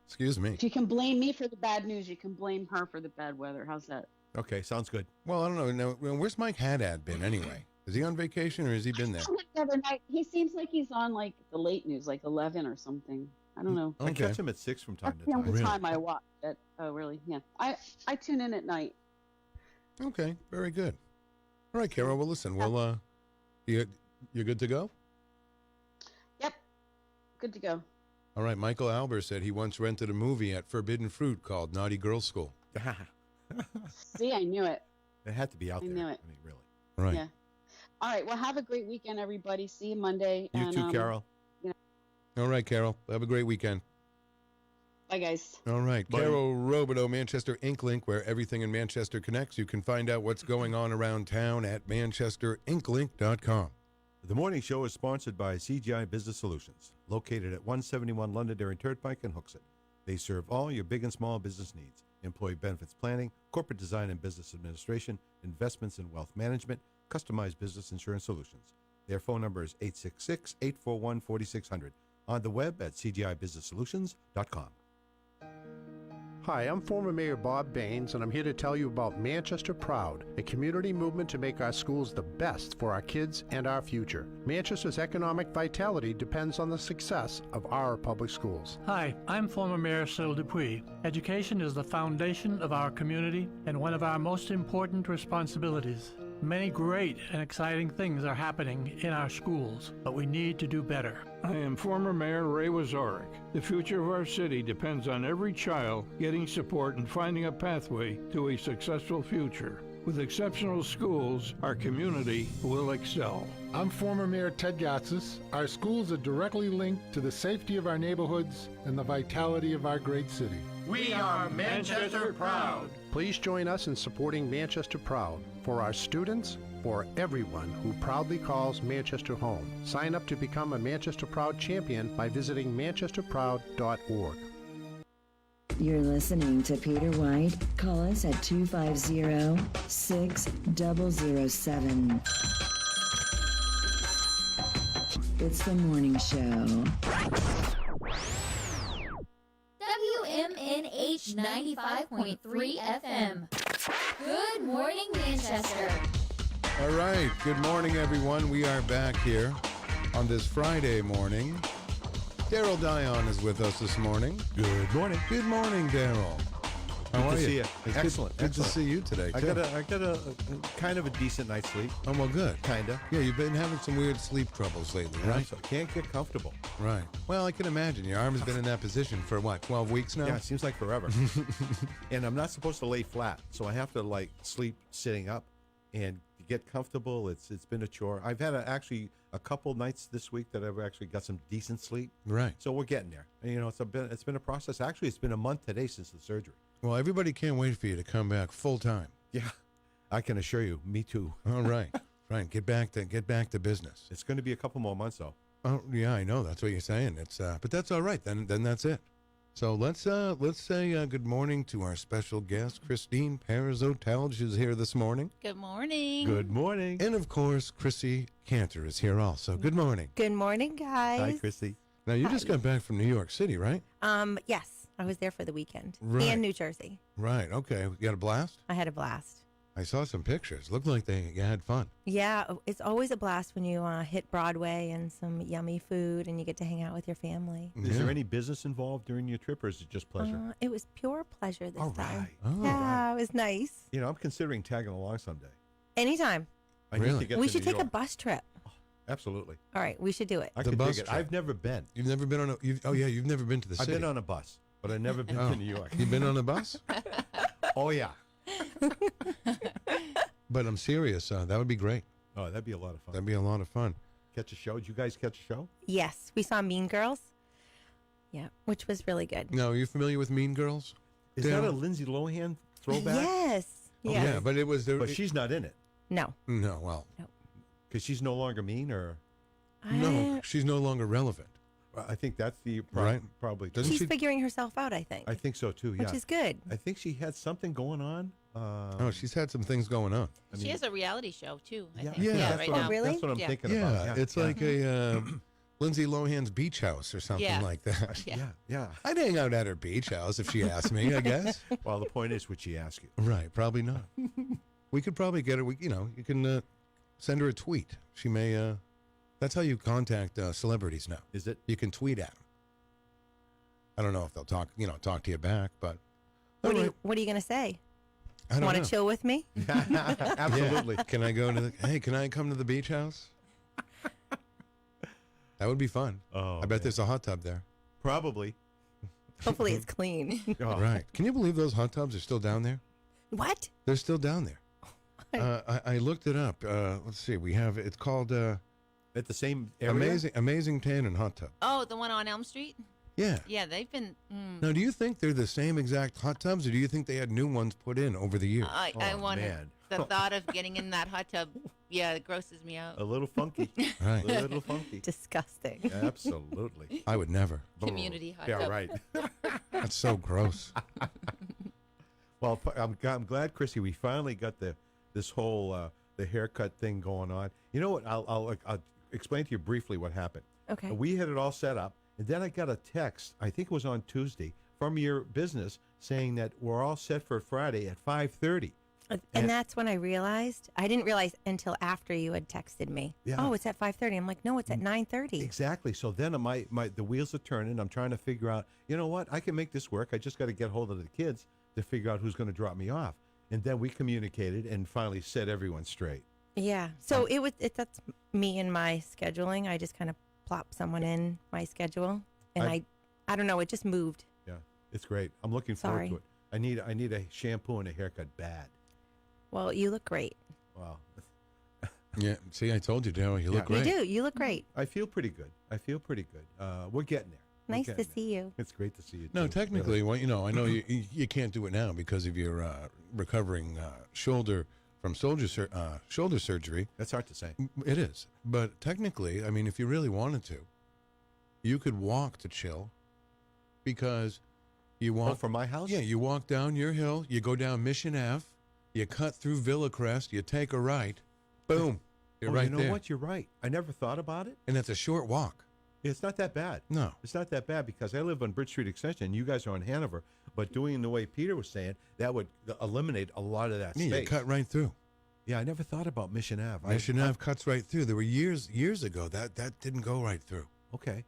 Excuse me. If you can blame me for the bad news, you can blame her for the bad weather. How's that? Okay, sounds good. Well, I don't know. Now, where's Mike Haddad been anyway? Is he on vacation or has he been there? The other night, he seems like he's on like the late news, like 11 or something. I don't know. I catch him at 6 from time That's to the time. only time I watch it. Oh, really? Yeah. I tune in at night. Okay, very good. All right, Carol. Well, listen. Well, you're good to go? Yep. Good to go. All right. Michael Albers said he once rented a movie at Forbidden Fruit called Naughty Girl School. See, I knew it. It had to be out I there. knew it. I mean, really. Right. Yeah. All right. Well, have a great weekend, everybody. See you Monday. You too, Carol. All right, Carol. Have a great weekend. Bye, guys. All right. Bye. Carol Robideau, Manchester Inklink, where everything in Manchester connects. You can find out what's going on around town at manchesterinklink.com. The morning show is sponsored by CGI Business Solutions, located at 171 Londonderry Turnpike in Hooksett. They serve all your big and small business needs: employee benefits planning, corporate design and business administration, investments and wealth management, customized business insurance solutions. Their phone number is 866-841-4600. On the web at cgibusinesssolutions.com. Hi, I'm former Mayor Bob Baines, and I'm here to tell you about Manchester Proud, a community movement to make our schools the best for our kids and our future. Manchester's economic vitality depends on the success of our public schools. Hi, I'm former Mayor Cyril Dupuis. Education is the foundation of our community and one of our most important responsibilities. Many great and exciting things are happening in our schools, but we need to do better. I am former Mayor Ray Wazorek. The future of our city depends on every child getting support and finding a pathway to a successful future. With exceptional schools, our community will excel. I'm former Mayor Ted Gatsis. Our schools are directly linked to the safety of our neighborhoods and the vitality of our great city. We are Manchester Proud. Please join us in supporting Manchester Proud, for our students, for everyone who proudly calls Manchester home. Sign up to become a Manchester Proud champion by visiting manchesterproud.org. You're listening to Peter White. Call us at 250-6007. It's the morning show. WMNH 95.3 FM. Good morning, Manchester. All right. Good morning, everyone. We are back here on this Friday morning. Darryl Dion is with us this morning. Good morning. Good morning, Darryl. How Good are to you? see you. It's Excellent. Good to see you today, I too. got a kind of a decent night's sleep. Oh, well, good. Kinda. Yeah, you've been having some weird sleep troubles lately, right? So can't get comfortable. Right. Well, I can imagine. Your arm has been in that position for, what, 12 weeks now? Yeah, it seems like forever. And I'm not supposed to lay flat, so I have to, like, sleep sitting up. And to get comfortable, it's been a chore. I've had actually a couple nights this week that I've actually got some decent sleep. Right. So we're getting there. And, you know, it's been a process. Actually, it's been a month today since the surgery. Well, everybody can't wait for you to come back full time. Yeah, I can assure you. Me too. All right. Right. Get back to business. It's going to be a couple more months, though. Oh, yeah, I know. That's what you're saying. It's but that's all right. Then that's it. So let's say good morning to our special guest, Christine Paraseau Telge is here this morning. Good morning. Good morning. And of course, Crissy Kantor is here also. Good morning. Good morning, guys. Hi, Crissy. Now you just got back from New York City, right? Yes, I was there for the weekend. Right. And New Jersey. Right. Okay. You got a blast? I had a blast. I saw some pictures. Looked like you had fun. Yeah, it's always a blast when you hit Broadway and some yummy food and you get to hang out with your family. Is there any business involved during your trip, or is it just pleasure? It was pure pleasure this time. Right. Oh, Yeah, it was nice. You know, I'm considering tagging along someday. Anytime. I need to get We to should New take a York. bus trip. Absolutely. All right, we should do it. I The could bus dig it. trip. I've never been. You've never been on a. You've never been to the I've city. been on a bus, but I've never been to New York. You've been on a bus? Oh, yeah. But I'm serious. That would be great. Oh, that'd be a lot of fun. That'd be a lot of fun. Catch a show. Did you guys catch a show? Yes, we saw Mean Girls. Yeah, which was really good. Now, are you familiar with Mean Girls? Is that a Lindsay Lohan throwback? Yes. Oh, Yes. yeah, but it was there. But she's not in it. No. No, well. Because she's no longer mean, or? No, she's no longer relevant. I think that's the Right. probably. She's figuring herself out, I think. I think so too. Yeah, Which is good. I think she had something going on. Oh, she's had some things going on. She has a reality show too. I think. Yeah, that's right what now. I'm, that's what I'm thinking Yeah, about. it's like a Lindsay Lohan's beach house or something like that. Yeah. I'd hang out at her beach house if she asked me, I guess. Well, the point is, would she ask you? Right, probably not. We could probably get her. You can send her a tweet. She may. That's how you contact celebrities now. Is it? You can tweet at them. I don't know if they'll talk to you back, but What are you going to say? I don't Want know. to chill with me? Absolutely. Yeah. Can I go to Hey, can I come to the beach house? That would be fun. Oh, I bet there's a hot tub there. Probably. Hopefully it's clean. Oh. Right. Can you believe those hot tubs are still down there? What? They're still down there. I looked it up. Let's see. We have it's called at the same area? Amazing Tan and Hot Tub. Oh, the one on Elm Street? Yeah. Yeah, they've been. Now, do you think they're the same exact hot tubs, or do you think they had new ones put in over the years? I wonder. The thought of getting in that hot tub, it grosses me out. A little funky. Right. A little funky. Disgusting. Absolutely. I would never. Community hot Yeah, tub. right. That's so gross. Well, I'm glad, Crissy, we finally got this whole the haircut thing going on. You know what? I'll explain to you briefly what happened. Okay. We had it all set up, and then I got a text, I think it was on Tuesday, from your business saying that we're all set for Friday at 5:30. And that's when I realized. I didn't realize until after you had texted me. Yeah. Oh, it's at 5:30. I'm like, no, it's at 9:30. Exactly. So then the wheels are turning. I'm trying to figure out, you know what? I can make this work. I just got to get hold of the kids to figure out who's going to drop me off. And then we communicated and finally set everyone straight. Yeah. So that's me and my scheduling. I just kind of plop someone in my schedule, and I don't know. It just moved. Yeah, it's great. I'm looking forward to it. I need a shampoo and a haircut bad. Well, you look great. Wow. Yeah. See, I told you, Darryl, you look great. You do. You look great. I feel pretty good. We're getting there. Nice to see you. It's great to see you. No, too. technically, well, I know you can't do it now because of your recovering shoulder from shoulder surgery. That's hard to say. It is. But technically, I mean, if you really wanted to, you could walk to Chill because you walk from my house? Yeah, you walk down your hill, you go down Mission Ave, you cut through Villa Crest, you take a right, boom, you're right there. You know what? You're right. I never thought about it. And it's a short walk. It's not that bad. No. It's not that bad because I live on Bridge Street Extension. You guys are on Hanover. But doing the way Peter was saying, that would eliminate a lot of that space. Yeah, you cut right through. Yeah, I never thought about Mission Ave. Mission Ave cuts right through. There were years ago that didn't go right through. Okay.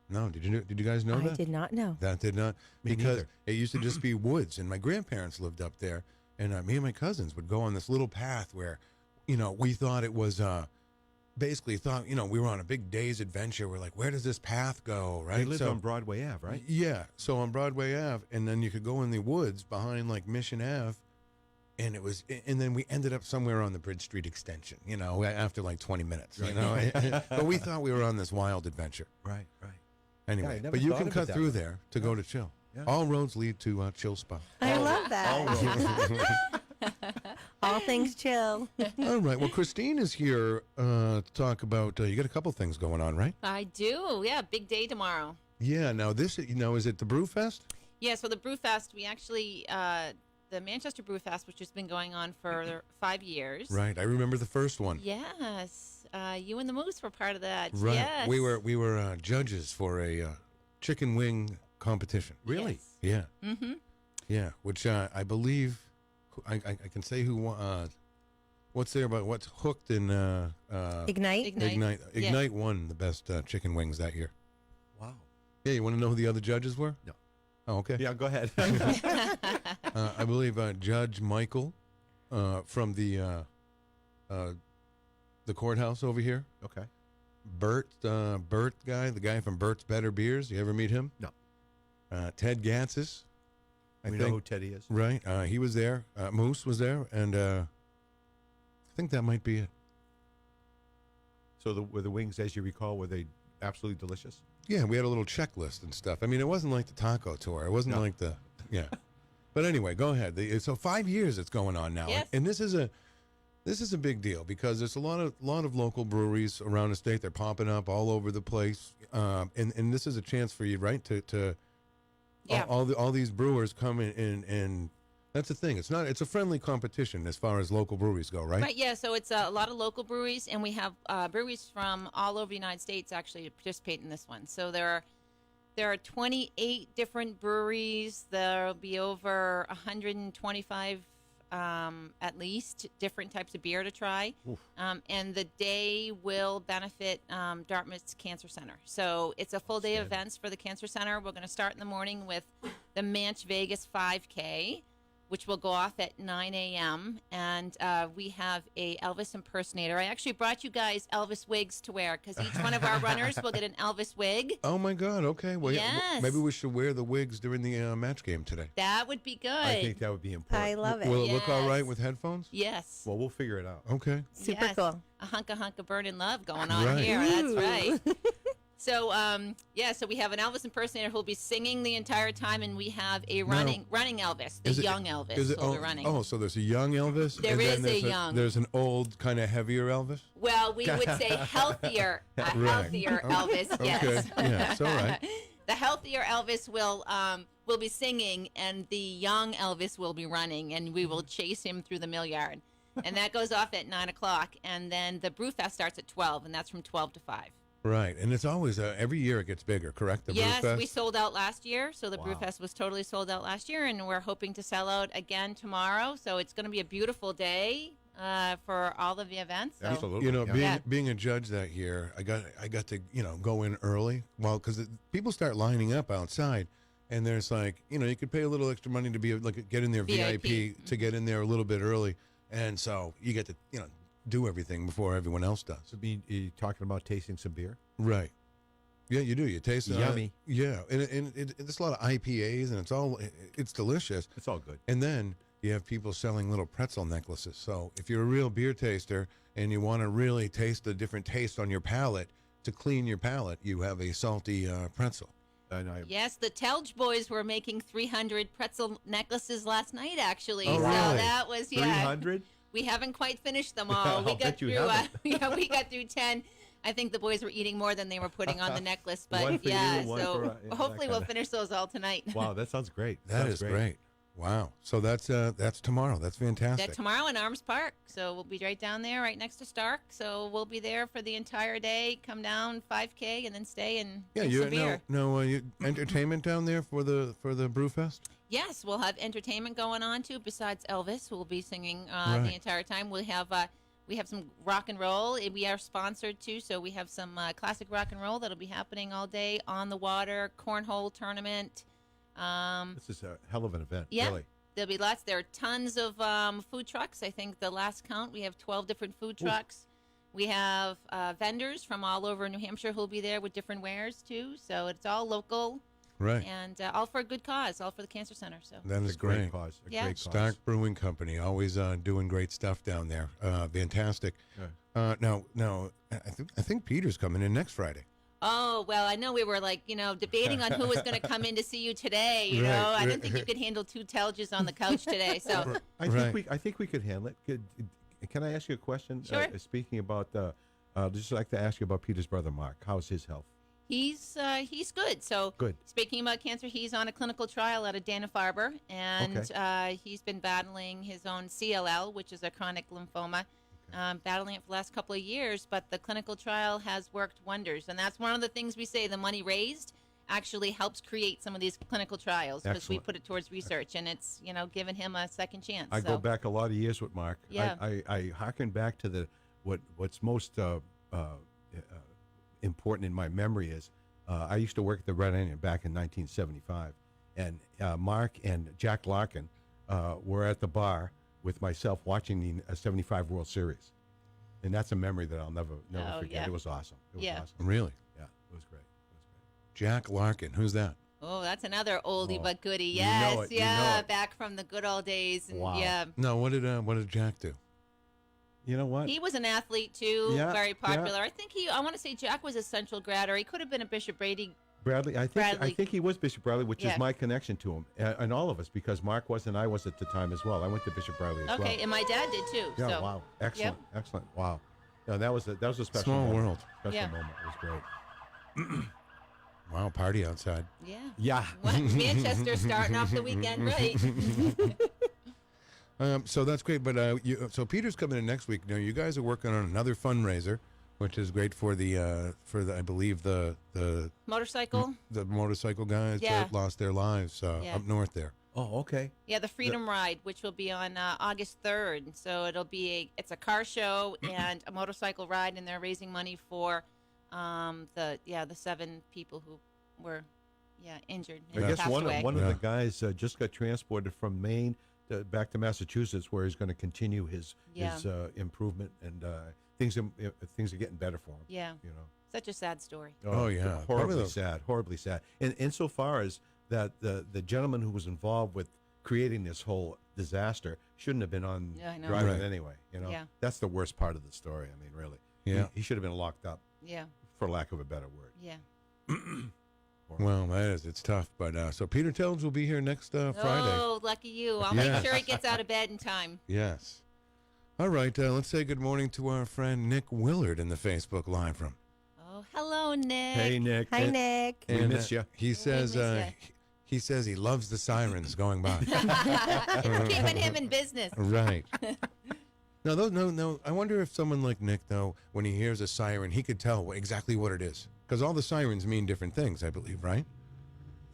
No, did you guys know that? I did not know. That did not. Me because neither. it used to just be woods, and my grandparents lived up there, and me and my cousins would go on this little path where, we thought it was, basically thought, we were on a big day's adventure. We're like, where does this path go, right? They lived on Broadway Ave, right? Yeah, so on Broadway Ave, and then you could go in the woods behind, like, Mission Ave, and then we ended up somewhere on the Bridge Street Extension, after like 20 minutes, but we thought we were on this wild adventure. Right. Anyway, Yeah, but you can cut through there to go to Chill. Yeah. All roads lead to Chill Spa. I love that. All things chill. All right. Well, Christine is here to talk about. You got a couple things going on, right? I do. Yeah, big day tomorrow. Yeah. Now this, is it the Brew Fest? Yeah. So the Brew Fest, we actually the Manchester Brew Fest, which has been going on for 5 years. Right. I remember the first one. Yes. You and the Moose were part of that. Right. Yes. We were judges for a chicken wing competition. Really? Yes. Yeah. Mm-hmm. Yeah. Which I believe I can say who won. What's there about what's hooked in Ignite? Ignite won the best chicken wings that year. Wow. Yeah. You want to know who the other judges were? No. Oh, okay. Yeah, go ahead. I believe Judge Michael from the courthouse over here. Okay. Bert guy, the guy from Bert's Better Beers. You ever meet him? No. Ted Gatsis. We know who Teddy is. Right. He was there. Moose was there, and I think that might be it. So were the wings, as you recall, were they absolutely delicious? Yeah, we had a little checklist and stuff. I mean, it wasn't like the taco tour. It wasn't like the But anyway, go ahead. So 5 years it's going on now, yes. And this is a big deal because there's a lot of local breweries around the state. They're popping up all over the place, and this is a chance for you, right, to all these brewers come in and that's the thing. It's a friendly competition as far as local breweries go, right? Right, yeah. So it's a lot of local breweries, and we have breweries from all over the United States actually participate in this one. So there are 28 different breweries. There'll be over 125 at least different types of beer to try. And the day will benefit Dartmouth's Cancer Center. So it's a full day of events for the Cancer Center. We're going to start in the morning with the Manch Vegas 5K. which will go off at 9 a.m. And we have a Elvis impersonator. I actually brought you guys Elvis wigs to wear because each one of our runners will get an Elvis wig. Oh, my God. Okay. Well, yes. Maybe we should wear the wigs during the match game today. That would be good. I think that would be important. I love it. Will it look all right with headphones? Yes. Well, we'll figure it out. Okay. Super cool. A hunk of burning love going on Right. here. Ooh. That's right. So, so we have an Elvis impersonator who will be singing the entire time, and we have a running Elvis, the young Elvis who will be running. Oh, so there's a young Elvis? There and is then there's a young. There's an old, kind of heavier Elvis? Well, we would say healthier, healthier Elvis, yes. Okay, yeah, it's all right. The healthier Elvis will be singing, and the young Elvis will be running, and we will chase him through the mill yard. And that goes off at 9 o'clock, and then the Brewfest starts at 12, and that's from 12 to 5. Right, and it's always, every year it gets bigger, correct? The Yes, Brewfest? we sold out last year, so the Wow. Brewfest was totally sold out last year, and we're hoping to sell out again tomorrow. So it's going to be a beautiful day for all of the events. So. Absolutely. You know, Yeah. being a judge that year, I got to go in early. Well, because people start lining up outside, and there's like you could pay a little extra money to be get in there VIP to get in there a little bit early, and so you get to do everything before everyone else does. So, you talking about tasting some beer? Right. Yeah, you do. You taste it. Yummy. Yeah, and it's a lot of IPAs, and it's delicious. It's all good. And then you have people selling little pretzel necklaces. So if you're a real beer taster and you want to really taste the different taste on your palate, to clean your palate, you have a salty pretzel. Yes, the Telge boys were making 300 pretzel necklaces last night, actually. Oh, so really? that was 300? We haven't quite finished them all. We got through. We got through 10. I think the boys were eating more than they were putting on the necklace, but One for you, one so for, yeah, hopefully that we'll kinda- finish those all tonight. Wow, that sounds great. That is great. Wow. So that's tomorrow. That's fantastic. That tomorrow in Arms Park. So we'll be right down there, right next to Stark. So we'll be there for the entire day. Come down 5K and then stay and drink some beer. you entertainment down there for the Brewfest? Yes, we'll have entertainment going on too. Besides Elvis, who will be singing Right. the entire time. We have some rock and roll. We are sponsored too, so we have some classic rock and roll that'll be happening all day on the water. Cornhole tournament. This is a hell of an event, Yeah, really. there'll be lots. There are tons of food trucks. I think the last count, we have 12 different food trucks. We have vendors from all over New Hampshire who'll be there with different wares too. So it's all local. Right. And all for a good cause, all for the Cancer Center. So That is a great great. cause. A Yeah. great cause. Stark Brewing Company, always doing great stuff down there. Fantastic. Now, I think Peter's coming in next Friday. Oh, well, I know we were debating on who was going to come in to see you today. You know, I didn't think you could handle two Telges on the couch today. So I think we could handle it. Can I ask you a question? Sure. Speaking about just like to ask you about Peter's brother Mark. How's his health? he's good. So Good. Speaking about cancer, he's on a clinical trial out of Dana-Farber, and he's been battling his own CLL, which is a chronic lymphoma. Battling it for the last couple of years, but the clinical trial has worked wonders. And that's one of the things we say, the money raised actually helps create some of these clinical trials because we Excellent. put it towards research, and it's, given him a second chance. I go back a lot of years with Mark. Yeah. I harken back to what's most important in my memory is I used to work at the Red Onion back in 1975, and Mark and Jack Larkin were at the bar with myself watching the 75 World Series. And that's a memory that I'll never forget. yeah. It was awesome. It was awesome. Really? Yeah, it was great. Jack Larkin. Who's that? Oh, that's another oldie but goodie. You Yes, know it, you yeah, know it. back from the good old days. And Wow. Yeah, No, what did Jack do? You know what? he was an athlete too, Yeah, very yeah. popular. I think I want to say Jack was a Central grad, or he could have been a Bishop Brady. Bradley, I Bradley. think he was Bishop Bradley, which Yeah. is my connection to him, and all of us, because Mark was and I was at the time as well. I went to Bishop Bradley as well. Okay, and my dad did too. Yeah, so. wow, excellent, excellent, wow. No, that was a special Small moment. world. Special Yeah. moment. It was great. Wow, party outside. Yeah. Yeah. Well, Manchester starting off the weekend right. So that's great. But so Peter's coming in next week. Now you guys are working on another fundraiser, which is great for the I believe the Motorcycle. the motorcycle guys Yeah. that lost their lives Yeah. up north there. Oh, okay. Yeah, the Freedom Ride, which will be on August 3rd. So it'll be it's a car show and a motorcycle ride, and they're raising money for the 7 people who were injured I and guess passed one away. of the guys just got transported from Maine back to Massachusetts, where he's going to continue his improvement, and things are getting better for him. Yeah. You know. Such a sad story. Oh, yeah. Horribly sad. And insofar as that the gentleman who was involved with creating this whole disaster shouldn't have been on driving anyway. You know, that's the worst part of the story. I mean, really. Yeah. He should have been locked up. Yeah. For lack of a better word. Yeah. Well, it's tough. But so Peter Telge will be here next Friday. Oh, lucky you. I'll make sure he gets out of bed in time. Yes. All right. Let's say good morning to our friend Nick Willard in the Facebook Live room. Oh, hello, Nick. Hey, Nick. Hi, Nick. And, we miss you. He says he says he loves the sirens going by. It's keeping him in business. Right. No. I wonder if someone like Nick, though, when he hears a siren, he could tell exactly what it is. Because all the sirens mean different things, I believe, right?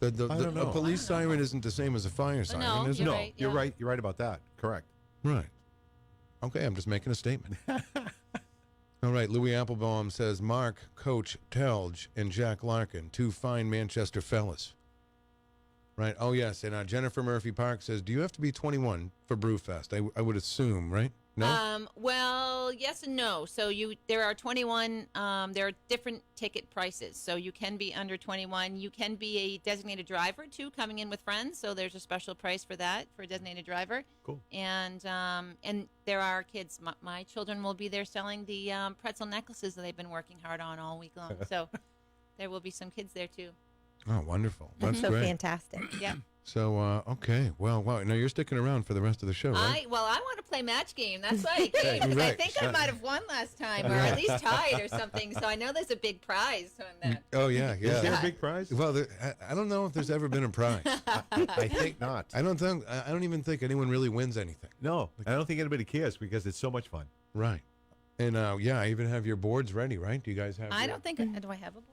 I don't know. A police siren isn't the same as a fire siren, is it? You're right, you're right. You're right about that. Correct. Right. Okay, I'm just making a statement. All right, Louis Applebaum says, Mark, Coach, Telge, and Jack Larkin, two fine Manchester fellas. Right, oh yes, and Jennifer Murphy Park says, do you have to be 21 for Brewfest? I would assume, right? No? Well, yes and no. So there are 21, there are different ticket prices. So you can be under 21. You can be a designated driver, too, coming in with friends. So there's a special price for that, for a designated driver. Cool. And there are kids. My children will be there selling the pretzel necklaces that they've been working hard on all week long. So there will be some kids there, too. Oh, wonderful. That's so great. Fantastic. Yeah. So, okay. Well, wow. Now you're sticking around for the rest of the show, right? I want to play match game. That's why I came. 'Cause I think I might have won last time, or at least tied or something. So I know there's a big prize on that. Oh, yeah. Is there a big prize? Well, I don't know if there's ever been a prize. I think not. I don't even think anyone really wins anything. No, I don't think anybody cares because it's so much fun. Right. And, I even have your boards ready, right? Do you guys have don't think. Do I have a board?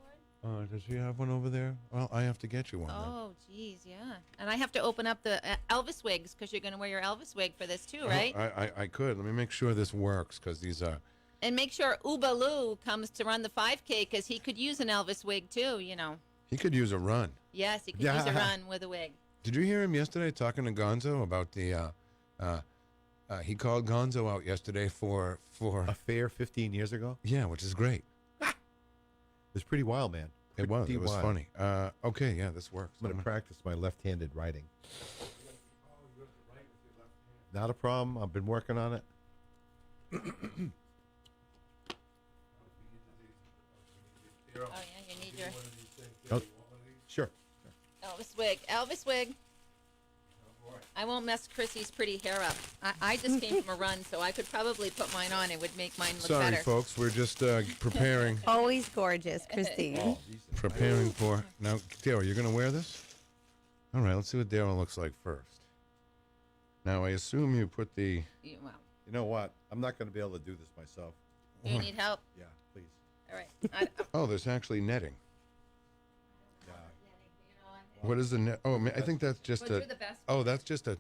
Does he have one over there? Well, I have to get you one. Oh, geez, yeah. And I have to open up the Elvis wigs because you're going to wear your Elvis wig for this too, right? I could. Let me make sure this works because these are. And make sure Uba Lou comes to run the 5K because he could use an Elvis wig too, you know. He could use a run. Yes, he could use a run with a wig. Did you hear him yesterday talking to Gonzo about the? He called Gonzo out yesterday for a fair 15 years ago. Yeah, which is great. It's pretty wild, man. It was funny. Okay, yeah, this works. I'm going to practice my left-handed writing. Not a problem. I've been working on it. Oh, yeah, you need your... Oh, sure. Elvis wig. I won't mess Chrissy's pretty hair up. I just came from a run, so I could probably put mine on. It would make mine look better. Sorry, folks. We're just preparing. Always gorgeous, Christine. Preparing for... Now, Darryl, you're going to wear this? All right, let's see what Darryl looks like first. Now, I assume you put the... Well, you know what? I'm not going to be able to do this myself. Do you need help? Yeah, please. All right. Oh, there's actually netting. What is the net? Oh, I think that's just a. Oh, that's just a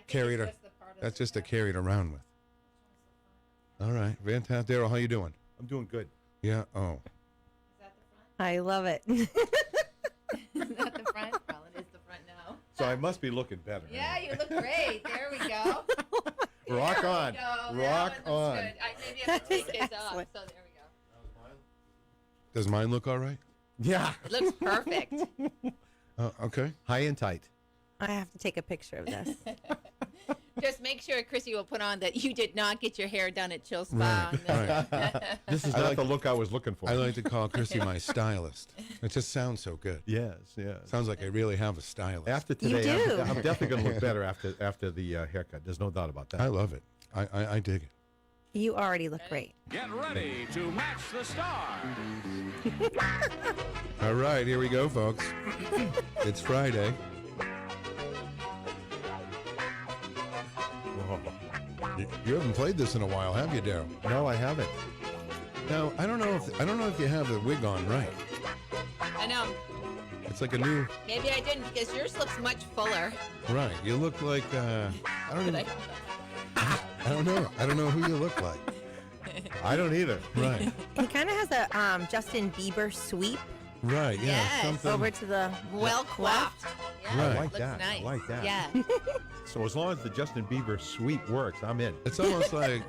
carried. That's just a carried around with. All right, fantastic. Darryl, how you doing? I'm doing good. Yeah. Oh. Is that the front? I love it. Is that the front? Well, it is the front now. So I must be looking better. Yeah, you look great. There we go. Rock on. Rock on. Good. Maybe I have to take his off. So there we go. Does mine look all right? Yeah. It looks perfect. Okay. High and tight. I have to take a picture of this. Just make sure Crissy will put on that you did not get your hair done at Chill Spa. Right. This is not the look I was looking for. I like to call Crissy my stylist. It just sounds so good. Yes. Sounds like I really have a stylist. After today, I'm definitely going to look better after the haircut. There's no doubt about that. I love it. I dig it. You already look great. Get ready to match the star. All right, here we go, folks. It's Friday. You haven't played this in a while, have you, Darryl? No, I haven't. Now, I don't know if you have the wig on right. I know. It's like a new. Maybe I didn't because yours looks much fuller. Right. You look like I don't know. I don't know who you look like. I don't either. Right. He kind of has a Justin Bieber sweep. Right. Yeah. Yes. Something over to the well coiffed. Yeah, right. I like looks that. Nice. I like that. Yeah. So as long as the Justin Bieber sweep works, I'm in. It's almost like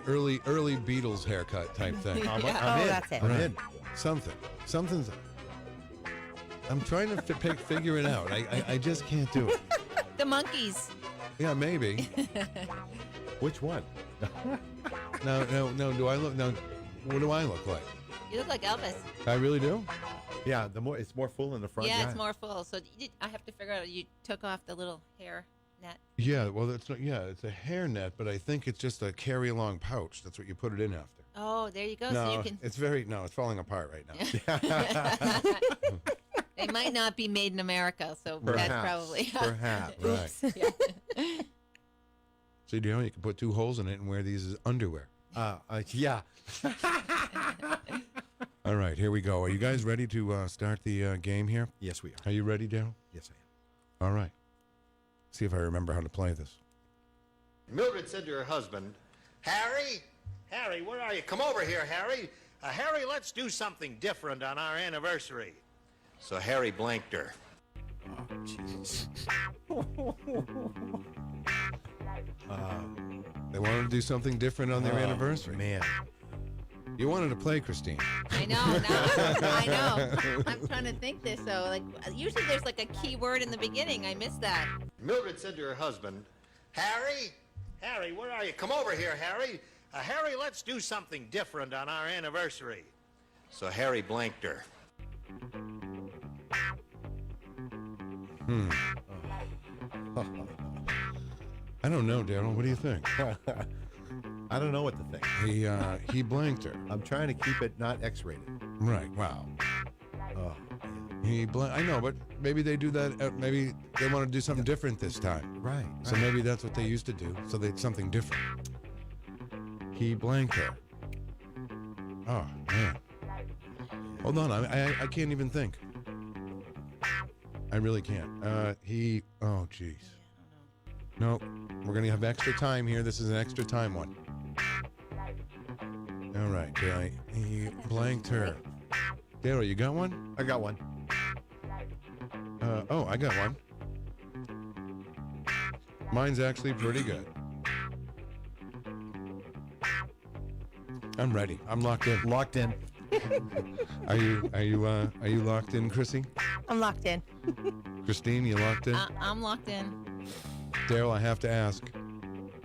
early Beatles haircut type thing. I'm in. That's it. I'm in. Something's. I'm trying to figure it out. I just can't do it. The monkeys. Yeah, maybe. Which one? No. Do I look? No. What do I look like? You look like Elvis. I really do. Yeah, it's more full in the front. Yeah, it's more full. So I have to figure out. You took off the little hair net. Yeah. Well, it's not. Yeah, it's a hair net, but I think it's just a carry-along pouch. That's what you put it in after. Oh, there you go. No, so you can. it's falling apart right now. They might not be made in America, so that's probably. Perhaps. Right. See, Dion, you can put 2 holes in it and wear these as underwear. Yeah. All right, here we go. Are you guys ready to start the game here? Yes, we are. Are you ready, Darryl? Yes, I am. All right. See if I remember how to play this. Mildred said to her husband, Harry, where are you? Come over here, Harry. Harry, let's do something different on our anniversary. So Harry blanked her. Oh, jeez. They wanted to do something different on their anniversary. Man. You wanted to play, Christine. I know. I know. I'm trying to think this though. Like usually there's like a key word in the beginning. I missed that. Mildred said to her husband, Harry, where are you? Come over here, Harry. Harry, let's do something different on our anniversary. So Harry blanked her. I don't know, Darryl. What do you think? I don't know what to think. He blanked her. I'm trying to keep it not X-rated. Right. Wow. Oh. I know, but maybe they do that. Maybe they want to do something different this time. Right. So maybe that's what they used to do. So they something different. He blanked her. Oh man. Hold on. I can't even think. I really can't. Oh jeez. No, we're gonna have extra time here. This is an extra time one. All right, he blanked her. Darryl, you got one? I got one. I got one. Mine's actually pretty good. I'm ready. I'm locked in. Locked in. Are you locked in, Crissy? I'm locked in. Christine, you locked in? I'm locked in. Darryl, I have to ask.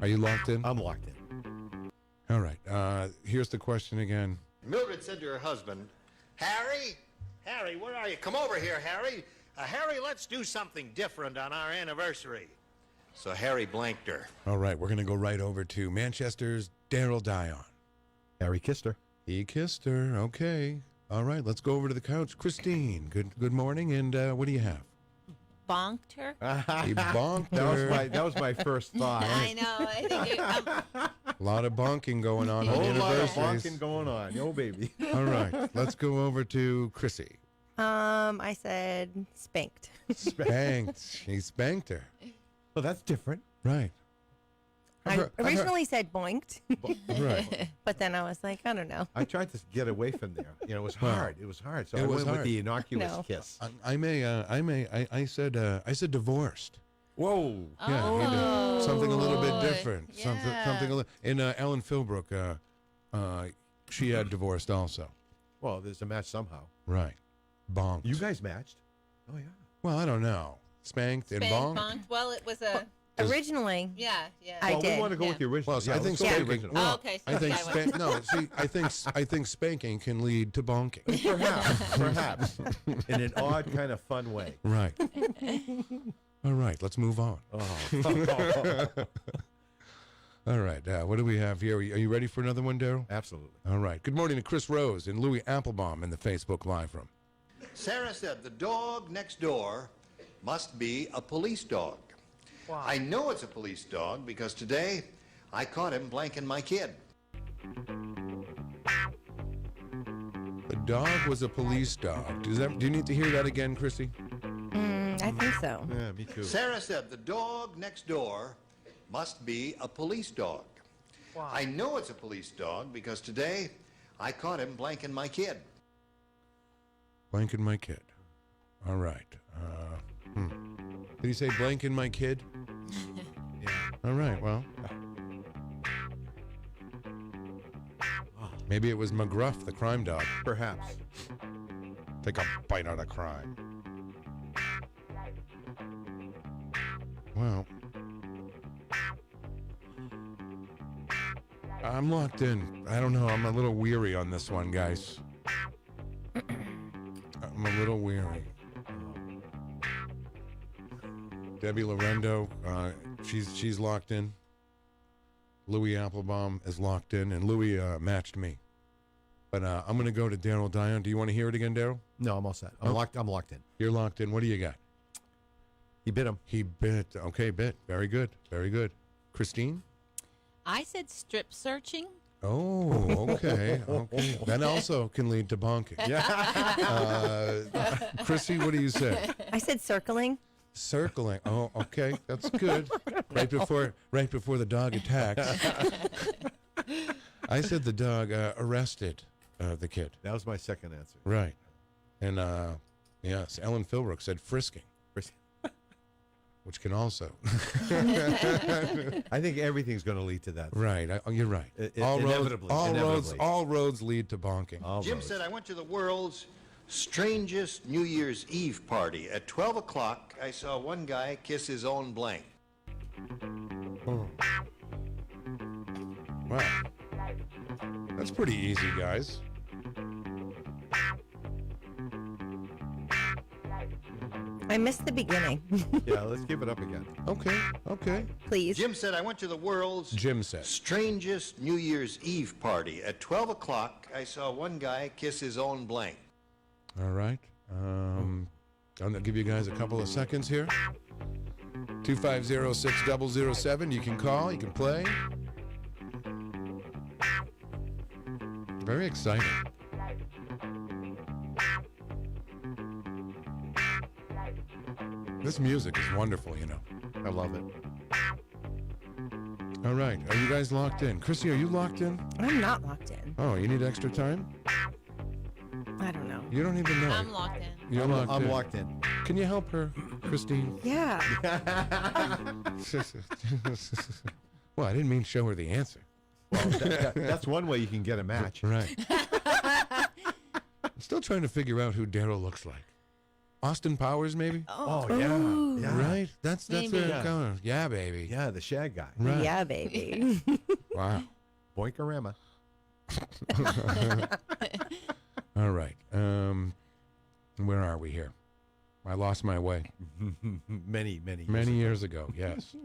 Are you locked in? I'm locked in. All right. Here's the question again. Mildred said to her husband, Harry, where are you? Come over here, Harry. Harry, let's do something different on our anniversary. So Harry blanked her. All right, we're going to go right over to Manchester's Darryl Dion. Harry kissed her. He kissed her. Okay. All right, let's go over to the couch. Christine, good morning, and what do you have? Bonked her? He bonked her. That was my first thought. I know. I think A lot of bonking going on A whole lot of anniversaries. bonking going on. Yo, baby. All right, let's go over to Crissy. I said spanked. Spanked. He spanked her. Well, that's different. Right. I originally said boinked. Right. But then I was like, I don't know. I tried to get away from there. You know, it was hard. It was hard. So It I was went hard. with the innocuous No. kiss. I said divorced. Whoa. Yeah, he did something a little bit different. Yeah. Something a little. And Ellen Philbrook, she had divorced also. Well, there's a match somehow. Right. Bonked. You guys matched. Oh, yeah. Well, I don't know. Spanked and Spanked, bonked. bonked. Well, it was a. Originally, Yeah. I Well, did. we want to go with the original. Well, Yeah, I think let's go with the spanking. original. Well, okay, so I think that's why I I think spanking can lead to bonking. Perhaps. In an odd kind of fun way. Right. All right. Let's move on. Oh. All right. What do we have here? Are you ready for another one, Darryl? Absolutely. All right. Good morning to Chris Rose and Louis Applebaum in the Facebook Live room. Sarah said the dog next door must be a police dog. Wow. I know it's a police dog because today I caught him blanking my kid. The dog was a police dog. Do you need to hear that again, Crissy? I think so. Yeah, me too. Sarah said the dog next door must be a police dog. Wow. I know it's a police dog because today I caught him blanking my kid. Blanking my kid. All right. Did he say blanking my kid? All right, well. Maybe it was McGruff, the crime dog. Perhaps. Take a bite out of crime. Well, I'm locked in. I don't know. I'm a little weary on this one, guys. I'm a little weary. Debbie Lorendo, she's locked in. Louis Applebaum is locked in, and Louis matched me. But I'm going to go to Darryl Dion. Do you want to hear it again, Darryl? No, I'm all set. I'm locked in. You're locked in. What do you got? He bit him. He bit. Okay, bit. Very good. Very good. Christine? I said strip searching. Oh, okay. Okay. That also can lead to bonking. Crissy, what do you say? I said circling. Circling. Oh, okay. That's good. Right before the dog attacks. I said the dog arrested the kid. That was my second answer. Right. And yes, Ellen Philbrook said frisking. Which can also. I think everything's going to lead to that. Right. You're right. Inevitably. All roads lead to bonking. Jim said, I went to the world's strangest New Year's Eve party. At 12 o'clock, I saw one guy kiss his own blank. Oh. Wow. That's pretty easy, guys. I missed the beginning. Yeah, let's give it up again. Okay. Please. Jim said, I went to the world's strangest New Year's Eve party. At 12 o'clock, I saw one guy kiss his own blank. All right. I'm going to give you guys a couple of seconds here. 250-6007. You can call. You can play. Very exciting. This music is wonderful, you know. I love it. All right. Are you guys locked in? Crissy, are you locked in? I'm not locked in. Oh, you need extra time? I don't know. You don't even know. I'm locked in. You're locked in. I'm locked in. Can you help her, Christine? Yeah. Well, I didn't mean show her the answer. Well, that's one way you can get a match. Right. I'm still trying to figure out who Darryl looks like. Austin Powers, maybe? Oh yeah. Right? That's Maybe. their color. Yeah, baby. Yeah, the shag guy. Right. Yeah, baby. Wow. Boinkarama. All right. Where are we here? I lost my way. Many years ago, yes.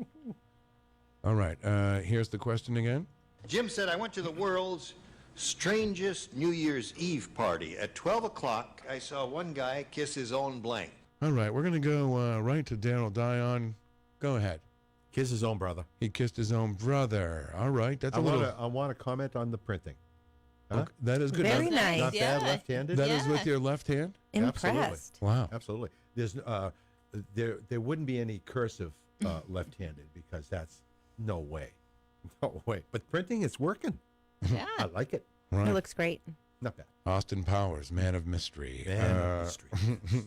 All right. Here's the question again. Jim said, I went to the world's strangest New Year's Eve party. At 12 o'clock, I saw one guy kiss his own blank. All right. We're going to go right to Darryl Dion. Go ahead. Kiss his own brother. He kissed his own brother. All right. That's a little... I want to comment on the printing. Huh? Okay, that is good. Very nice. Not bad, left-handed. That is with your left hand? Impressed. Wow. Absolutely. There's there wouldn't be any cursive left-handed because that's no way. No way. But printing, it's working. Yeah. I like it. Right. It looks great. Not bad. Austin Powers, man of mystery. Man of mystery.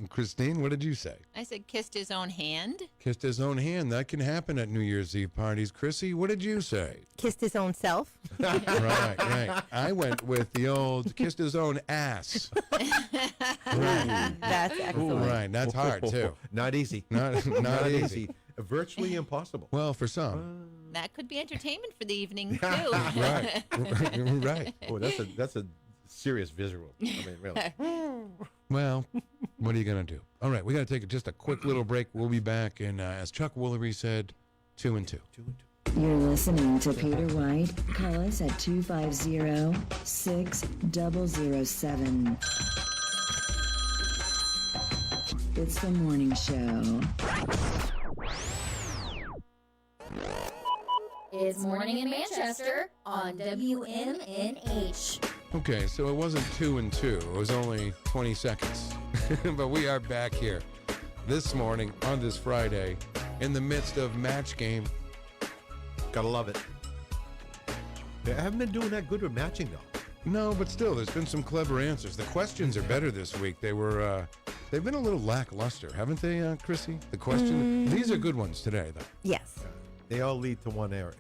Christine, what did you say? I said kissed his own hand. Kissed his own hand. That can happen at New Year's Eve parties. Crissy, what did you say? Kissed his own self. Right. I went with the old kissed his own ass. Right. That's excellent. Right. That's hard, too. Not easy. Not easy. Virtually impossible. Well, for some. That could be entertainment for the evening, too. Right. Right. Oh, that's a serious visual. I mean, really. Well, what are you going to do? All right, we got to take just a quick little break. We'll be back, and as Chuck Woolery said, 2 and 2. You're listening to Peter White. Call us at 250-6007. It's the morning show. It's Morning in Manchester on WMNH. Okay, so it wasn't 2 and 2. It was only 20 seconds. But we are back here this morning on this Friday in the midst of match game. Gotta love it. I haven't been doing that good with matching, though. No, but still, there's been some clever answers. The questions are better this week. They were, they've been a little lackluster, haven't they, Crissy? The question. These are good ones today, though. Yes. They all lead to one area.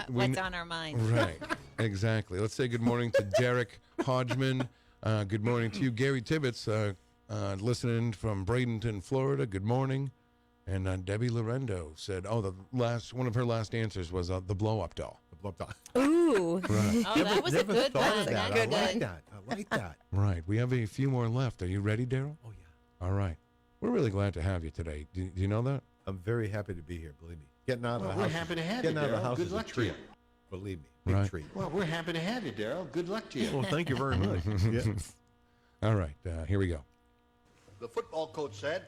What's on our minds? Right, exactly. Let's say good morning to Derek Hodgman. Good morning to you, Gary Tibbetts, listening from Bradenton, Florida. Good morning. And Debbie Lorendo said, one of her last answers was the blow-up doll. The blow-up doll. Ooh. Right. Oh, that was a good one. I like that. Right. We have a few more left. Are you ready, Darryl? Oh, yeah. All right. We're really glad to have you today. Do you know that? I'm very happy to be here, believe me. Getting out of the house. We're happy to have you, Getting out of the Darryl. house Good is a luck to treat. you. Believe me, big Right. treat. Well, we're happy to have you, Darryl. Good luck to you. Well, thank you very much. Yeah. All right. Here we go. The football coach said,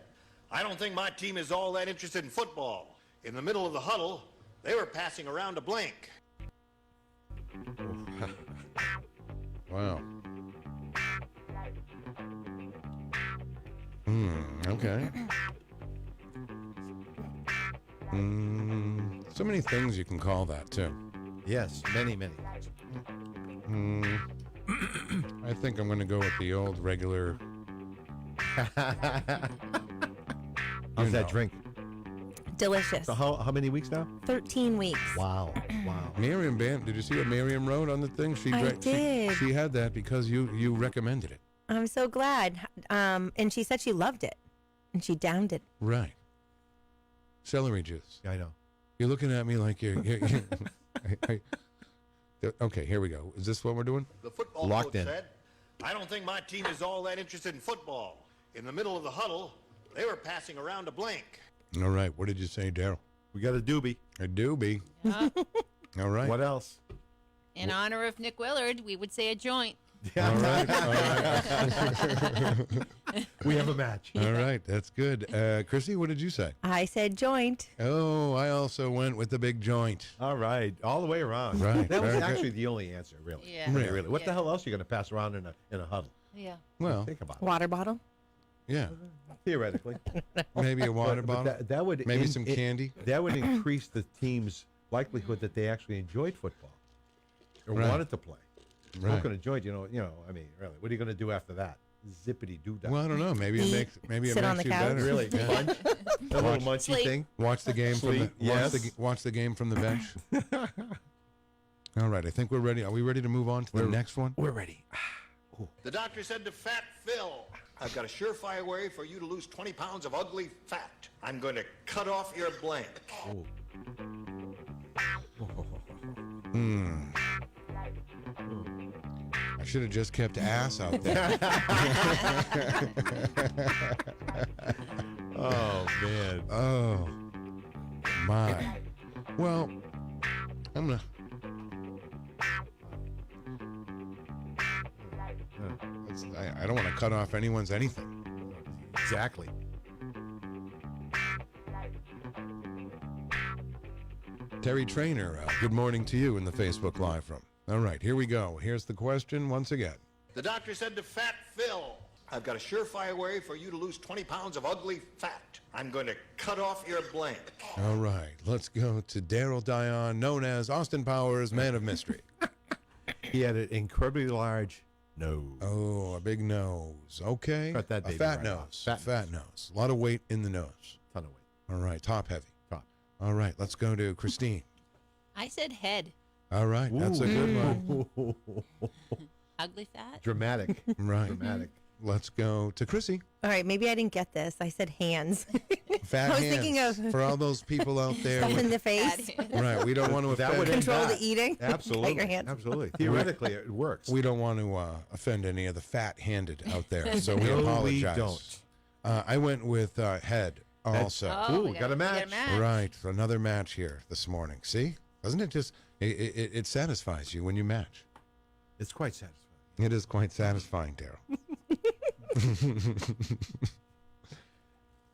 I don't think my team is all that interested in football. In the middle of the huddle, they were passing around a blank. Wow. Okay. So many things you can call that, too. Yes, many. I think I'm going to go with the old regular. How's that drink? Delicious. So how many weeks now? 13 weeks. Wow. Miriam did you see what Miriam wrote on the thing? I did. She had that because you recommended it. I'm so glad. And she said she loved it. And she downed it. Right. Celery juice. I know. You're looking at me like you're okay, here we go. Is this what we're doing? The football Locked coach in. said, I don't think my team is all that interested in football. In the middle of the huddle, they were passing around a blank. All right. What did you say, Darryl? We got a doobie. A doobie. All right. What else? In honor of Nick Willard, we would say a joint. All right. We have a match. All right. That's good. Crissy, what did you say? I said joint. Oh, I also went with the big joint. All right. All the way around. Right. That was Very good. actually the only answer, really. Yeah. Really. What the hell else are you going to pass around in a huddle? Yeah. Well, Think about it. Water bottle. yeah. Theoretically. Maybe a water But bottle. that would Maybe some candy. That would increase the team's likelihood that they actually enjoyed football or Right. wanted to play. Right. Not going to enjoy it, I mean, really, what are you going to do after that? Zippity doo dah. Well, I don't know. Maybe it makes Sit on you the couch. better. Really, Yeah. munch, a little munchy Sleep. thing. Watch the game from the Sleep, yes. watch the game from the bench. All right, I think we're ready. Are we ready to move on to the next one? We're ready. The doctor said to Fat Phil, I've got a surefire way for you to lose 20 pounds of ugly fat. I'm going to cut off your blank. I should have just kept ass out there. Oh, man. Oh, my. Well, I'm going to... I don't want to cut off anyone's anything. Exactly. Terry Trainer, good morning to you in the Facebook Live room. All right, here we go. Here's the question once again. The doctor said to Fat Phil, I've got a surefire way for you to lose 20 pounds of ugly fat. I'm going to cut off your blank. All right, let's go to Darryl Dion, known as Austin Powers, Man of Mystery. He had an incredibly large nose. Oh, a big nose. Okay. Cut that a baby fat right nose. off. Fat nose. A lot of weight in the nose. Ton of weight. All right, top heavy. Top. All right, let's go to Christine. I said head. All right, that's a good one. Ugly fat. Dramatic. Right. Dramatic. Let's go to Crissy. All right, maybe I didn't get this. I said hands. Fat I was hands. thinking of For all those people out there. stuff in the face. Right, we don't want to That offend. would end Control that. the eating. Absolutely. Cut your hands. Absolutely. Theoretically, it works. We don't want to offend any of the fat-handed out there, so we No, we apologize. don't. I went with head also. Oh, Ooh, got a match. Right, another match here this morning. See? Doesn't it just, it satisfies you when you match. It's quite satisfying. It is quite satisfying, Darryl.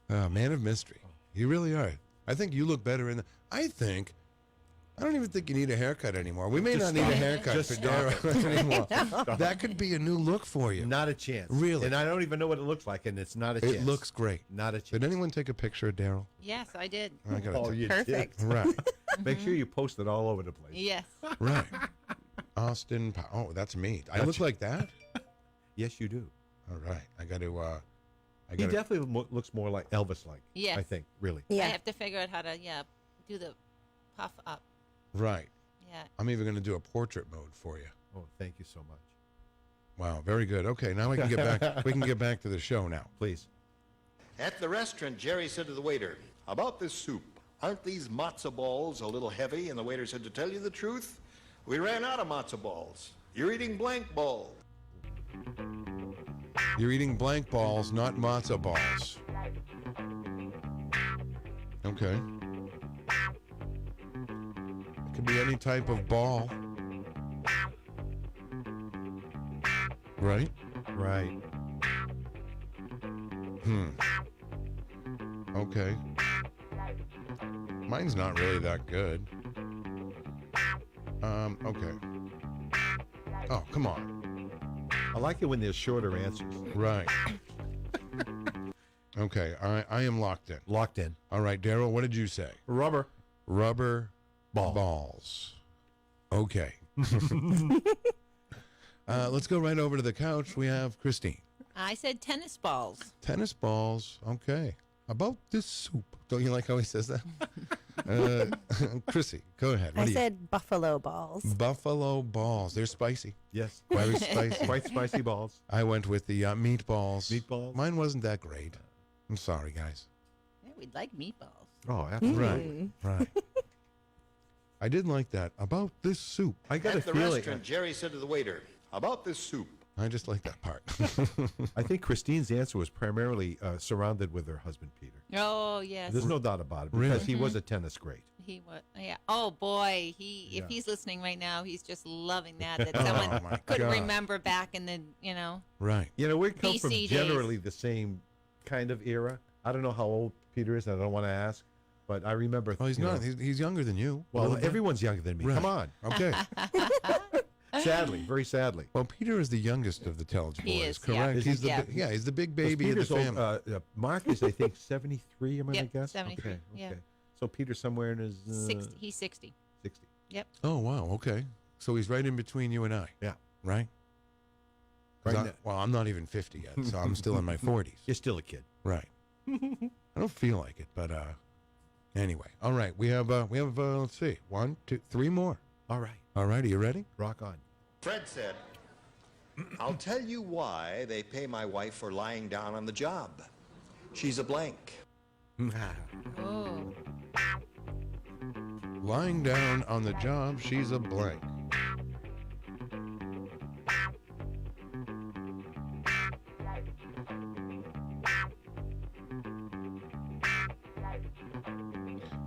Man of mystery. You really are. I think you look better in the, I don't even think you need a haircut anymore. We may Just not need stop a it. haircut Just for stop Darryl it. anymore. Stop That could be a new look for you. Not a chance. Really? And I don't even know what it looks like, and it's not a chance. It looks great. Not a chance. Did anyone take a picture of Darryl? Yes, I did. I gotta Oh, you Perfect. did. Right. Make sure you post it all over the place. Yes. Right. Austin. Oh, that's me. I look like that? Yes, you do. All right. I got to. He definitely looks more like Elvis-like. Yes. I think, really. I Yeah. have to figure out how to, do the puff up. Right. Yeah. I'm even going to do a portrait mode for you. Oh, thank you so much. Wow, very good. Okay, now we can get back. We can get back to the show now, please. At the restaurant, Jerry said to the waiter, "About this soup, aren't these matzo balls a little heavy?" And the waiter said, "To tell you the truth, we ran out of matzo balls. You're eating blank balls." You're eating blank balls, not matzo balls. Okay. It could be any type of ball. Right? Right. Okay. Mine's not really that good. Okay. Oh, come on. I like it when there's shorter answers. Right. Okay, I am locked in. Locked in. All right, Darryl, what did you say? Rubber. Balls. Okay. Let's go right over to the couch. We have Christine. I said tennis balls. Tennis balls. Okay. About this soup. Don't you like how he says that? Crissy, go ahead. I said buffalo balls. Buffalo balls. They're spicy. Yes. Very spicy. Quite spicy balls. I went with the meatballs. Meatballs? Mine wasn't that great. I'm sorry, guys. Yeah, we'd like meatballs. Oh, absolutely. Right. I did like that. About this soup. I got a At the feeling. restaurant, Jerry said to the waiter, "About this soup." I just like that part. I think Christine's answer was primarily surrounded with her husband, Peter. Oh, yes. There's no doubt about it, because Really? he was a tennis great. He was, yeah. Oh boy, if he's listening right now, he's just loving that someone my could God. remember back in the, Right. You know, we come from BC days. generally the same kind of era. I don't know how old Peter is. I don't want to ask, but I remember. Oh, he's you not. know- He's younger than you. A well, little bit. everyone's younger than me. Right. Come on. Okay. Sadly, very sadly. Well, Peter is the youngest of the Telge boys, He is, yeah. correct? Is He's he? the Yeah. he's the big Because baby of the Peter's old, family. Mark is, I think, 73. Am I Yep, gonna guess? 73, Okay. yeah. Okay. So Peter's somewhere in his 60. He's 60. 60. Yep. Oh wow. Okay. So he's right in between you and I. Yeah. Right. 'Cause Right I- well, I'm not even 50 yet, so I'm still in my 40s. You're still a kid. Right. I don't feel like it, but anyway. All right. We have let's see, 1, 2, 3 more. All right. All right. Are you ready? Rock on. Fred said, "I'll tell you why they pay my wife for lying down on the job. She's a blank." Oh. Lying down on the job, she's a blank.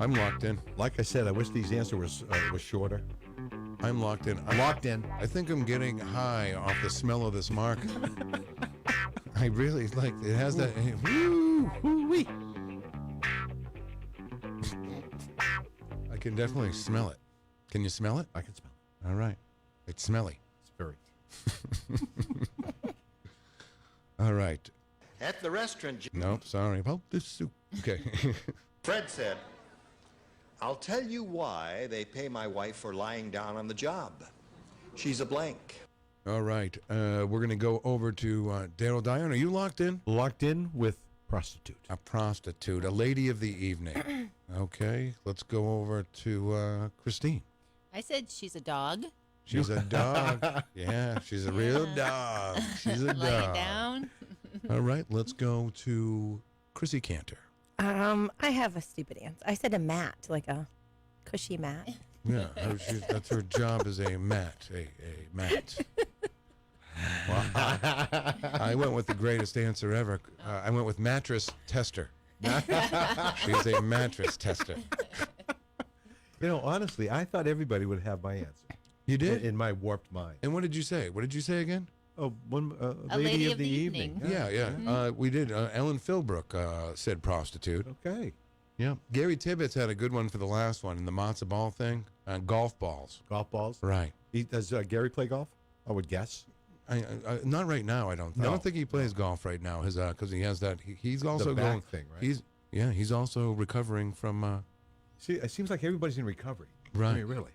I'm locked in. Like I said, I wish these answers was shorter. I'm locked in. I'm Locked in. I think I'm getting high off the smell of this mark. I really like it. Has that. Woo, woo-wee. I can definitely smell it. Can you smell it? I can smell it. All right. It's smelly. It's very. All right. At the restaurant, Nope, sorry about this soup. Okay. Fred said, "I'll tell you why they pay my wife for lying down on the job. She's a blank." All right. We're going to go over to Darryl. Dion, are you locked in? Locked in with prostitute. A prostitute, a lady of the evening. Okay, let's go over to Christine. I said she's a dog. She's a dog. Yeah, she's a real dog. She's a Lay dog. down. All right, let's go to Crissy Kantor. I have a stupid answer. I said a mat, like a cushy mat. Yeah, that's her job as a mat. A mat. Wow. I went with the greatest answer ever. I went with mattress tester. She's a mattress tester. You know, honestly, I thought everybody would have my answer. You did? In my warped mind. And what did you say? What did you say again? Oh, one A lady of the evening. Yeah. Mm-hmm. We did. Ellen Philbrook said prostitute. Okay. Yeah. Gary Tibbetts had a good one for the last one in the matzo ball thing. Golf balls. Golf balls? Right. Does Gary play golf? I would guess. I not right now. I don't. I No. don't think he plays golf right now. His because he has that. He's also back going. thing, right? He's also recovering from. See, it seems like everybody's in recovery. Right. I mean, really.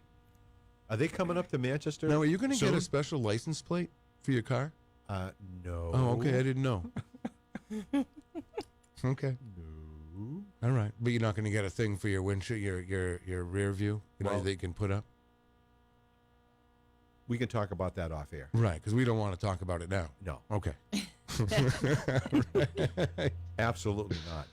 Are they coming up to Manchester? Now, are you going to get soon? a special license plate for your car? No. Oh, okay. I didn't know. Okay. All right, but you're not going to get a thing for your windshield, your rear view, that you can put up. We can talk about that off air. Right, because we don't want to talk about it now. No. Okay. Absolutely not.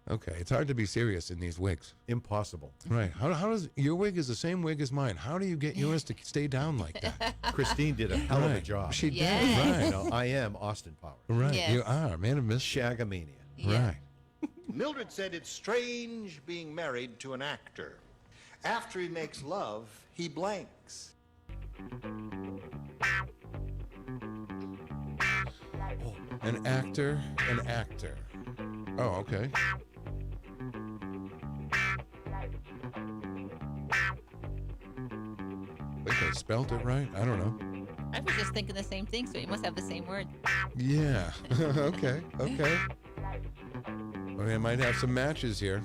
Okay, it's hard to be serious in these wigs. Impossible. Right. How does your wig is the same wig as mine? How do you get yours to stay down like that? Christine did a hell of a job. She did. Right. Right. I am Austin Powers. Right. Yes. You are man of mystery. Shagamania. Yeah. Right. Mildred said it's strange being married to an actor. After he makes love, he blanks. An actor. Oh, okay. I think I spelt it right. I don't know. I was just thinking the same thing, so you must have the same word. Yeah. Okay. Well, I might have some matches here.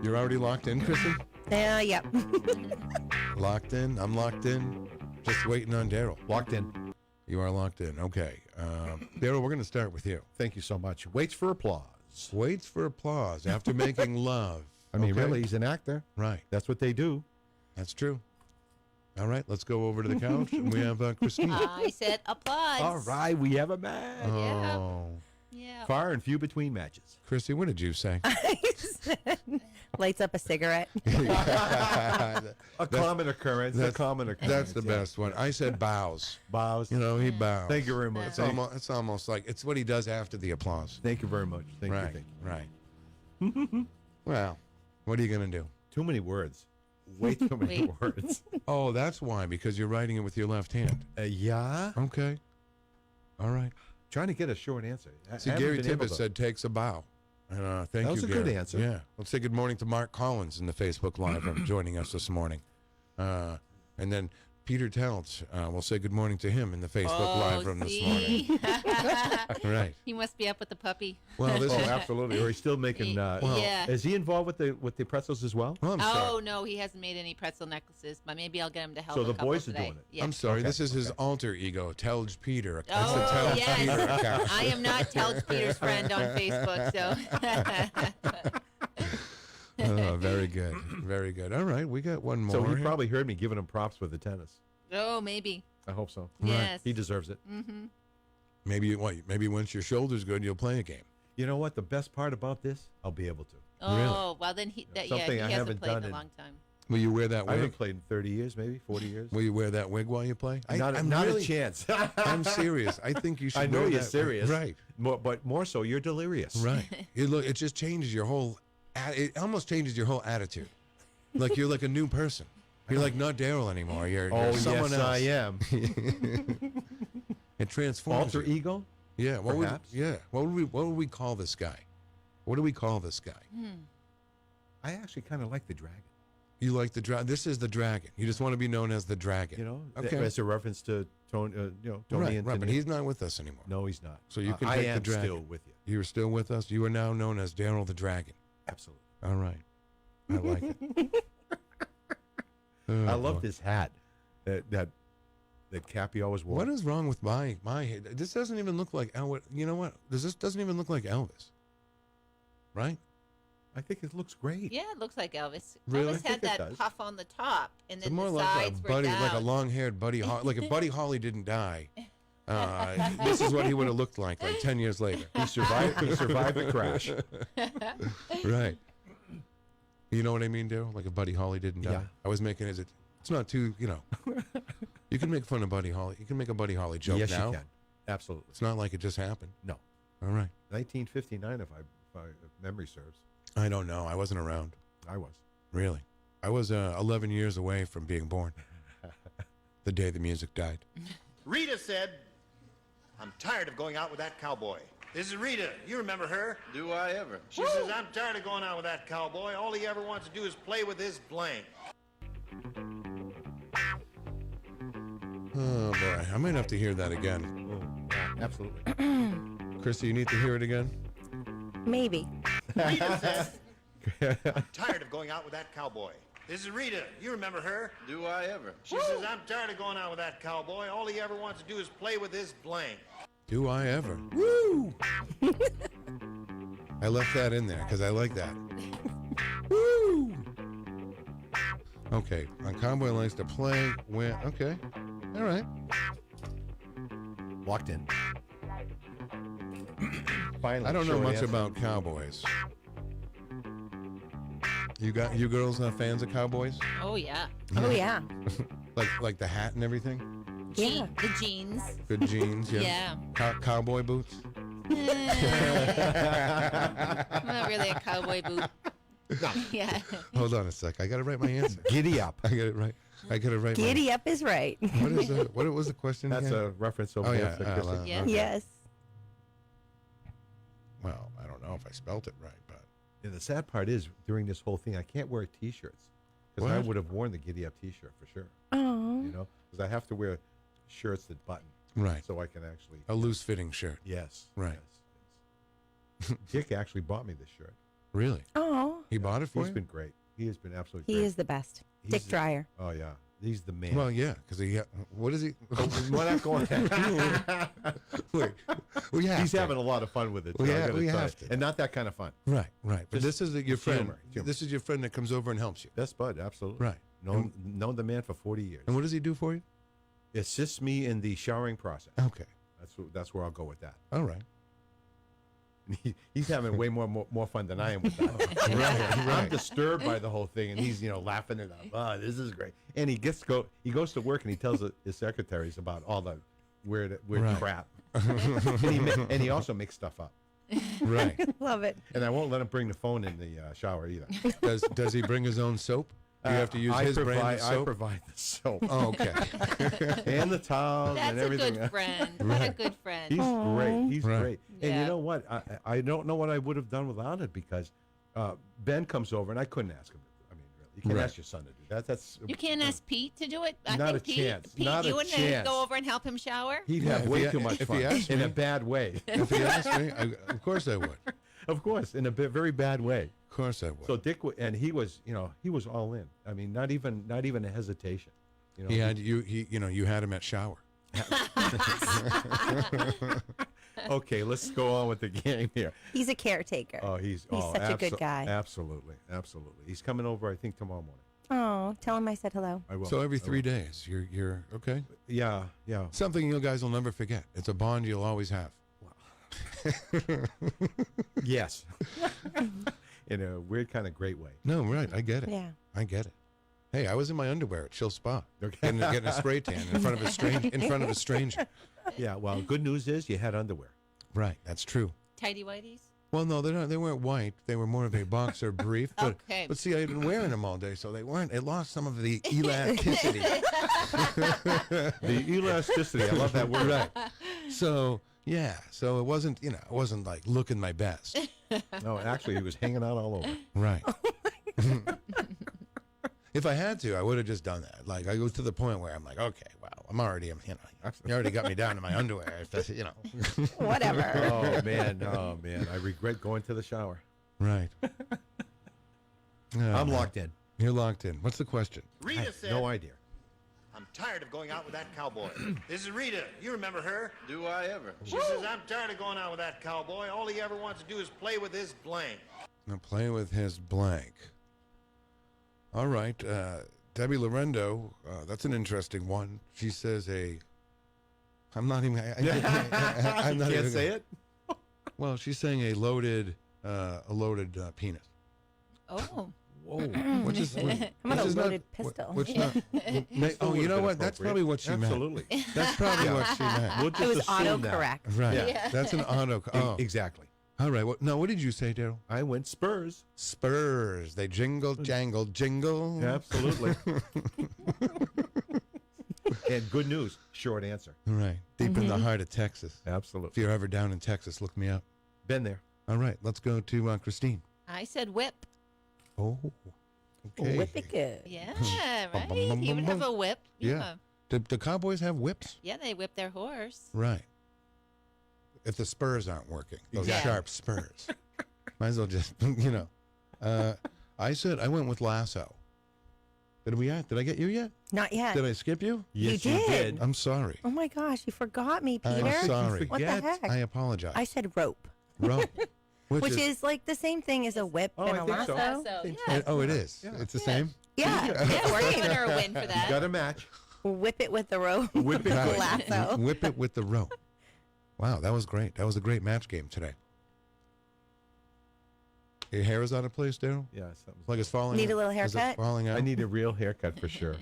You're already locked in, Crissy? Yep. Locked in. I'm locked in. Just waiting on Darryl. Locked in. You are locked in. Okay. Darryl, we're going to start with you. Thank you so much. Waits for applause. Waits for applause after making love. I mean, really, he's an actor. Right. That's what they do. That's true. All right, let's go over to the couch. And we have Christine. I said applause. All right, we have a match. Oh. Yeah. Far and few between matches. Crissy, what did you say? I said, lights up a cigarette. A common occurrence. That's the best one. I said bows. Bows. He bows. Thank you very much. It's almost like it's what he does after the applause. Thank you very much. Thank you. Right. Well, what are you going to do? Too many words. Way too many words. Oh, that's why, because you're writing it with your left hand. Yeah. Okay. All right. Trying to get a short answer. See, Gary Tibbetts said takes a bow. Thank you, That was a Gary. good answer. Yeah. Let's say good morning to Mark Collins in the Facebook Live for joining us this morning. And then Peter Telge, we'll say good morning to him in the Facebook Live room this morning. Right. He must be up with the puppy. Well, this is absolutely. Or he's still making. Yeah. Is he involved with the pretzels as well? Well, I'm sorry. No, he hasn't made any pretzel necklaces, but maybe I'll get him to help. So a the couple boys are today. doing it. Yeah. I'm sorry. This is his alter ego, Telge Peter. That's Oh, the Telge yes. Peter account. I am not Telge Peter's friend on Facebook, so. Oh, very good. Very good. All right, we got one more. So he here. probably heard me giving him props with the tennis. Oh, maybe. I hope so. Yes. He deserves it. Mm-hmm. Maybe once your shoulder's good, you'll play a game. You know what? The best part about this, I'll be able to. Oh, well, then he Something I hasn't haven't played done in in- a long time. Will you wear that I haven't wig? played in 30 years, maybe 40 years. Will you wear that wig while you play? Not a chance. I'm serious. I think you should. I know wear you're that wig. serious. Right. But more so, you're delirious. Right. It just changes your whole. It almost changes your whole attitude. Like you're like a new person. You're like not Darryl anymore. You're someone yes, else. I am. It transforms. Alter you. ego? Yeah. What Perhaps. What would we call this guy? What do we call this guy? I actually kind of like the dragon. You like the dragon? This is the dragon. You just want to be known as the dragon. You know, Okay. as a reference to Tony. Tony Right, and right, but Tony. he's not with us anymore. No, he's not. So you can I take am the dragon. still with you. You're still with us. You are now known as Darryl the Dragon. Absolutely. All right. I like it. Oh, I love boy. this hat that Cappy always wore. What is wrong with my head? This doesn't even look like Elvis. You know what? This doesn't even look like Elvis. Right? I think it looks great. Yeah, it looks like Elvis. Really? Elvis I had think it that does. puff on the top, and It's then more the like sides a were buddy, down. like a long-haired Buddy Holly. Like if Buddy Holly didn't die, this is what he would have looked like 10 years later. He survived the crash. Right. You know what I mean, Darryl? Like if Buddy Holly didn't die. Yeah. I was making it. It's not too, You can make fun of Buddy Holly. You can make a Buddy Holly joke Yes, now. you can. Absolutely. It's not like it just happened. No. All right. 1959, if memory serves. I don't know. I wasn't around. I was. Really? I was 11 years away from being born. The day the music died. Rita said, I'm tired of going out with that cowboy. This is Rita. You remember her? Do I ever? She says, I'm tired of going out with that cowboy. All he ever wants to do is play with his blank. Oh, boy. I might have to hear that again. Oh, yeah, absolutely. Crissy, you need to hear it again? Maybe. Rita said, I'm tired of going out with that cowboy. This is Rita. You remember her? Do I ever? She says, I'm tired of going out with that cowboy. All he ever wants to do is play with his blank. Do I ever? Woo! I left that in there because I like that. Woo! Okay, a cowboy likes to play when. Okay, all right. Walked in. Finally, I don't know short much answer. about cowboys. You girls not fans of cowboys? Oh yeah. Oh yeah. like the hat and everything. Yeah. The jeans. Good jeans. Yeah. Yeah. Cowboy boots. I'm not really a cowboy boot. Yeah. Hold on a sec. I got to write my answer. Giddy up. I got it right. I got to write. Giddy up is right. What is that? What was the question? That's again? a reference over Oh there. yeah. Yeah. Okay. Yes. Well, I don't know if I spelt it right, but Yeah, the sad part is during this whole thing, I can't wear T-shirts because I What? would have worn the Giddy Up T-shirt for sure. Oh. You know, because I have to wear shirts that button, right. so I can actually. A loose-fitting shirt. Yes. Right. Yes. Dick actually bought me this shirt. Really? Oh. He bought it for He's you? been great. He has been absolutely He great. is the best. He's Dick the- Dryer. Oh yeah, he's the man. Well, yeah, because he. What is he? We're not going there. Wait, we have He's to. having a lot of fun with it. We so I have- gotta we tell have you. to. And not that kind of fun. Right, right. But Just- this is your just friend. humor. This is your friend that comes over and helps you. Best bud, absolutely. Right. Known the man for 40 years. And what does he do for you? Assists me in the showering process. Okay. That's where I'll go with that. All right. He's having way more fun than I am with that. Right. I'm disturbed by the whole thing, and he's laughing it up. Oh, this is great. And he goes to work and he tells his secretaries about all the weird Right. crap. and he also makes stuff up. Right. Love it. And I won't let him bring the phone in the shower either. Does he bring his own soap? Do you have to use his brand of soap? I provide the soap. Oh, okay. And the towels That's and a everything. good friend. What a good friend. He's great. He's Right. great. And Yeah. you know what? I don't know what I would have done without it because Ben comes over and I couldn't ask him. I mean, really, you can't Right. ask your son to do that. That's You can't ask Pete to do it. I Not think a Pete, chance. Pete, Not you a wouldn't chance. go over and help him shower. He'd Yeah, have if way he- too much if fun he asked in me- a bad way. If he asked me, of course I would. Of course, in a very bad way. Of course I would. So Dick and he was all in. I mean, not even a hesitation. You know, He had you had him at shower. Okay, let's go on with the game here. He's a caretaker. Oh, he's such a good guy. Absolutely. He's coming over, I think, tomorrow morning. Oh, tell him I said hello. I will. So every I 3 will. days, you're okay. Yeah. Something you guys will never forget. It's a bond you'll always have. Yes. In a weird kind of great way. No, right. I get it. Yeah. I get it. Hey, I was in my underwear at Chill Spa, getting a spray tan in front of a stranger. Yeah. Well, good news is you had underwear. Right. That's true. Tidy whities. Well, no, they weren't white. They were more of a boxer brief. But, Okay. But see, I had been wearing them all day, so they weren't. It lost some of the elasticity. The elasticity. I love that word. Right. So yeah. So it wasn't. It wasn't like looking my best. No, actually, he was hanging out all over. Right. If I had to, I would have just done that. Like I go to the point where I'm like, okay, well, I'm already, you already got me down to my underwear. If that's, Whatever. Oh man. I regret going to the shower. Right. I'm locked in. You're locked in. What's the question? Rita said, No idea. I'm tired of going out with that cowboy. This is Rita. You remember her? Do I ever? She says, I'm tired of going out with that cowboy. All he ever wants to do is play with his blank. Now play with his blank. All right. Debbie Lorendo, that's an interesting one. She says I'm not even. I'm not You can't even, say it. Well, she's saying a loaded penis. Oh. Whoa. Which is, How about a loaded pistol? Which not, oh, you know what? That's probably what she meant. Absolutely. That's probably what she meant. We'll It just was assume that. autocorrect. Right. Yeah. That's an auto. Oh. Exactly. All right. Now, what did you say, Darryl? I went Spurs. Spurs. They jingle, jangle, jingle. Absolutely. And good news, short answer. Right. Deep in the heart of Texas. If Absolutely. you're ever down in Texas, look me up. Been there. All right. Let's go to Christine. I said whip. Oh. Okay. Whip it good. Yeah, right. You would have a whip. Yeah. Do Cowboys have whips? Yeah, they whip their horse. Right. If the spurs aren't working, those Yeah. sharp spurs. Might as well just, I said I went with lasso. Did I get you yet? Not yet. Did I skip you? Yes, You you did. did. I'm sorry. Oh my gosh, you forgot me, Peter. I'm sorry. What the heck? I apologize. I said rope. Rope. Which is like the same thing as a whip and a lasso. Oh, it is. It's the same. Yeah, we're giving her a win for that. Got a match. Whip it with the rope. Whip it Right. lasso. Whip it with the rope. Wow, that was great. That was a great match game today. Your hair is out of place, Darryl? Yeah. Like it's falling. Need a little Is it haircut? falling out? I need a real haircut for sure.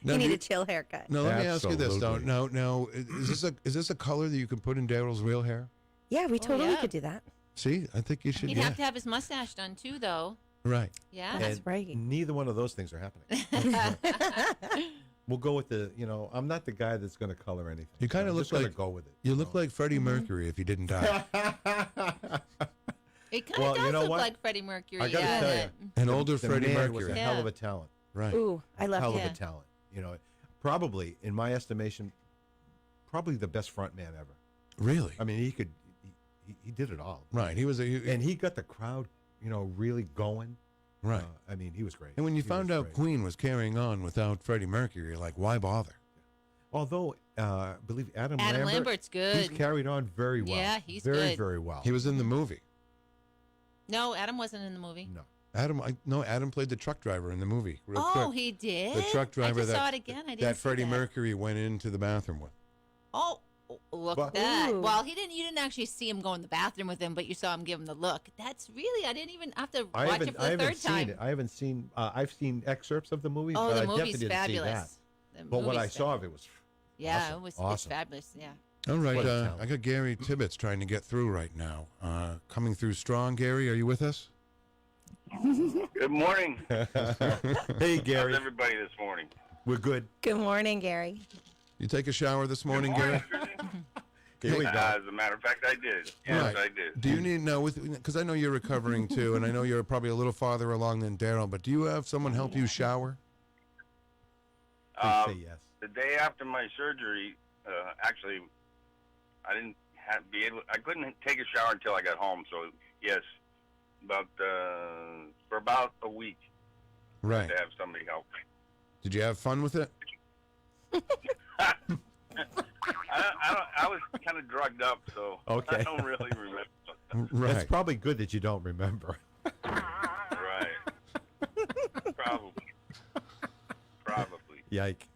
Now, You do need a chill haircut. No, let me ask you this though. Absolutely. No, is this a color that you can put in Darryl's real hair? Yeah, we totally yeah. could do that. See, I think you should. He'd have to have his mustache done too, though. Right. Yeah. That's right. Neither one of those things are happening. We'll go with the, I'm not the guy that's going to color anything. You kind of I'm look just gonna like go with it. You look like Freddie Mercury if you didn't die. It kind of does look like Freddie Mercury. I got to tell you, An older the Freddie man was Mercury. a hell of a talent. Right. Ooh, I love hell him. of a talent. Probably in my estimation, probably the best front man ever. Really? I mean, he did it all. Right. And he got the crowd, really going. Right. I mean, he was great. And when you He found was out great. Queen was carrying on without Freddie Mercury, you're like, why bother? Although, I believe Adam Lambert's good. He's carried on very well. Yeah, he's very, good. very well. He was in the movie. No, Adam wasn't in the movie. No. Adam played the truck driver in the movie. Real Oh, quick. he did? The truck driver I just that saw it again. I didn't that see Freddie that. Mercury went into the bathroom with. Oh, look at that. Well, you didn't actually see him go in the bathroom with him, but you saw him give him the look. That's really, I didn't even have to watch it for the third time. I haven't seen. I've seen excerpts of the movie. Oh, but the I movie's definitely didn't fabulous. see that. The But what I movie's saw of it was Yeah, awesome. it was awesome. it's fabulous. Yeah. All right, What a talent. I got Gary Tibbetts trying to get through right now. Coming through strong. Gary, are you with us? Good morning. Hey, Gary. How's everybody this morning? We're good. Good morning, Gary. You take a shower this morning, Gary? Here we go. As a matter of fact, I did. Yes, Right. I did. Do you need because I know you're recovering too, and I know you're probably a little farther along than Darryl, but do you have someone help you shower? Say yes. The day after my surgery, actually, I didn't be able. I couldn't take a shower until I got home. So yes, for about a week, Right. to have somebody help me. Did you have fun with it? I was kind of drugged up, so Okay. I don't really remember. Right. It's probably good that you don't remember. Right. Probably. Yike.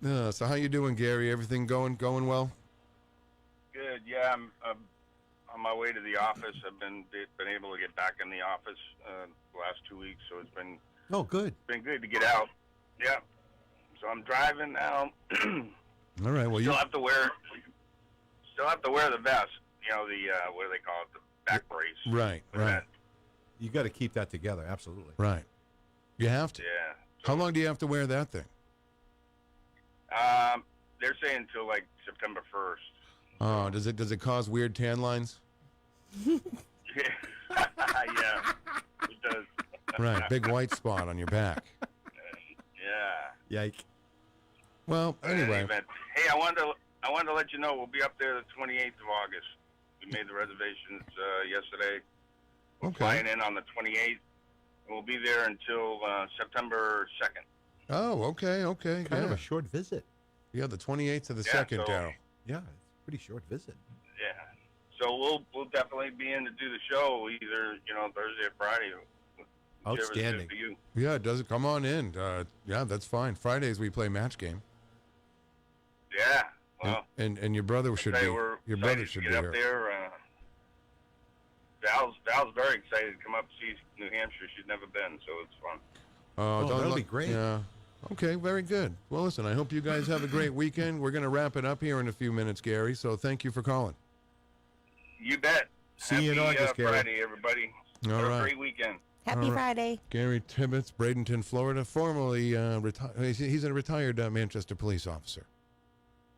So how you doing, Gary? Everything going well? Good. Yeah, I'm on my way to the office. I've been able to get back in the office the last 2 weeks, so it's been good. Been good to get out. Yeah. So I'm driving now. All right. Well, Still have to wear the vest. The what do they call it? The back brace. Right. You got to keep that together. Absolutely. Right. You have to. Yeah. How long do you have to wear that thing? They're saying until like September 1st. Oh, does it cause weird tan lines? Yeah, it does. Right. Big white spot on your back. Yeah. Yike. Well, anyway. Hey, I wanted to let you know we'll be up there the 28th of August. We made the reservations yesterday. We're flying in on the 28th. We'll be there until September 2nd. Oh, okay. Kind of a short visit. Yeah, the 28th to the Yeah, 2nd, so- Darryl. Yeah, it's a pretty short visit. Yeah. So we'll definitely be in to do the show either Thursday or Friday. whichever's good Outstanding. for you. Yeah, does it come on in? Yeah, that's fine. Fridays we play match game. Yeah. Well, And your brother should be. we're Your brother excited should to be get here. up there. Val's very excited to come up and see New Hampshire. She's never been, so it's fun. Don't that'll look- be great. Yeah. Okay, very good. Well, listen, I hope you guys have a great weekend. We're going to wrap it up here in a few minutes, Gary, so thank you for calling. You bet. See you in August, Gary. Friday, everybody. All Have right. a great weekend. Happy All right. Friday. Gary Tibbetts, Bradenton, Florida, formerly retired. He's a retired Manchester police officer.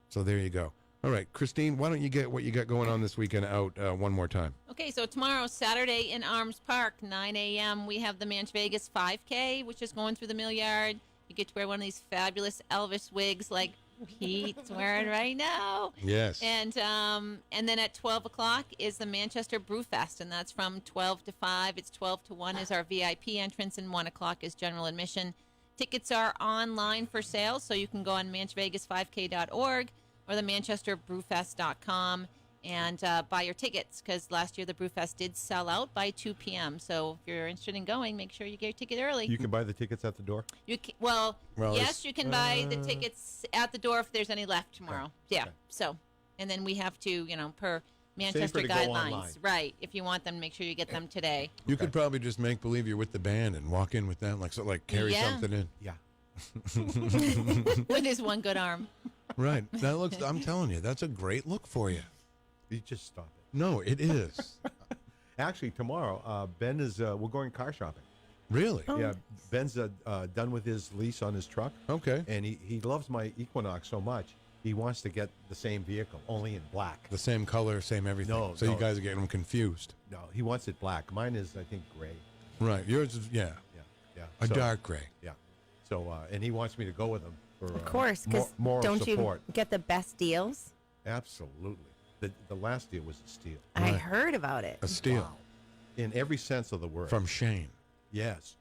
So there you go. All right, Christine, why don't you get what you got going on this weekend out one more time? Okay, so tomorrow, Saturday in Arms Park, 9 a.m., we have the Manch Vegas 5K, which is going through the Mill Yard. You get to wear one of these fabulous Elvis wigs like Pete's wearing right now. Yes. And then at 12 o'clock is the Manchester Brew Fest, and that's from 12 to 5. It's 12 to 1 is our VIP entrance, and 1 o'clock is general admission. Tickets are online for sale, so you can go on manchvegas5k.org or the manchesterbrewfest.com. and buy your tickets, because last year the Brewfest did sell out by 2 p.m. So if you're interested in going, make sure you get your ticket early. You can buy the tickets at the door? Well, yes, you can buy the tickets at the door if there's any left tomorrow. Okay. Yeah. Okay. So, and then we have to, per Manchester Safer to go online. guidelines. Right. If you want them, make sure you get them today. You could probably just make believe you're with the band and walk in with them, like carry something in. Yeah. With his one good arm. Right. That looks. I'm telling you, that's a great look for you. You just stop it. No, it is. Actually, tomorrow, Ben is. We're going car shopping. Really? Yeah. Ben's done with his lease on his truck. Okay. And he loves my Equinox so much. He wants to get the same vehicle, only in black. The same color, same everything. No, so no. you guys are getting them confused. No, he wants it black. Mine is, I think, gray. Right. Yours is, yeah. Yeah. A So- dark gray. Yeah. So, and he wants me to go with him for Of course, because moral don't support. you get the best deals? Absolutely. The last deal was a steal. I heard about it. A steal. Wow. In every sense of the word. From Shane. Yes.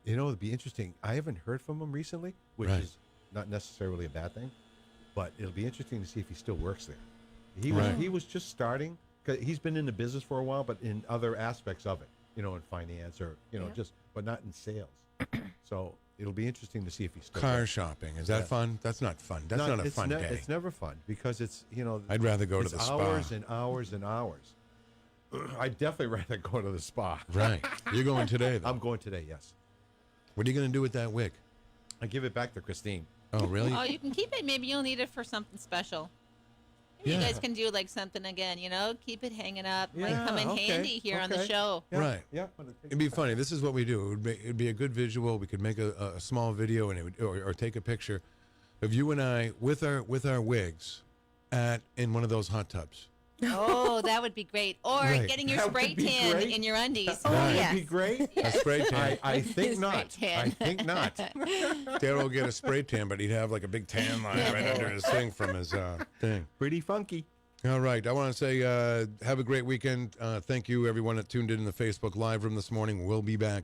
It'd be interesting. I haven't heard from him recently, which Right. is not necessarily a bad thing, but it'll be interesting to see if he still works there. He was just starting, 'cause he's been in the business for a while, but in other aspects of it, in finance or, but not in sales. So it'll be interesting to see if he's still Car there. shopping. Is that fun? That's not fun. That's not a fun day. It's never fun because it's, I'd rather go to it's the spa. hours and hours and hours. I'd definitely rather go to the spa. Right. You're going today, though. I'm going today, yes. What are you going to do with that wig? I give it back to Christine. Oh, really? Oh, you can keep it. Maybe you'll need it for something special. Maybe you guys can do something again, keep it hanging up. Might come in handy here on the show. Yeah, Right. Yeah. It'd be funny. This is what we do. It'd be a good visual. We could make a small video and or take a picture of you and I with our wigs in one of those hot tubs. Oh, that would be great. Or Right. getting your That spray would be tan great. in your undies. That yes. would be great. A spray tan. I think Spray not. tan. I think not. Darryl will get a spray tan, but he'd have like a big tan line right under his thing from his thing. Pretty funky. All right. I want to say have a great weekend. Thank you, everyone that tuned in the Facebook Live room this morning. We'll be back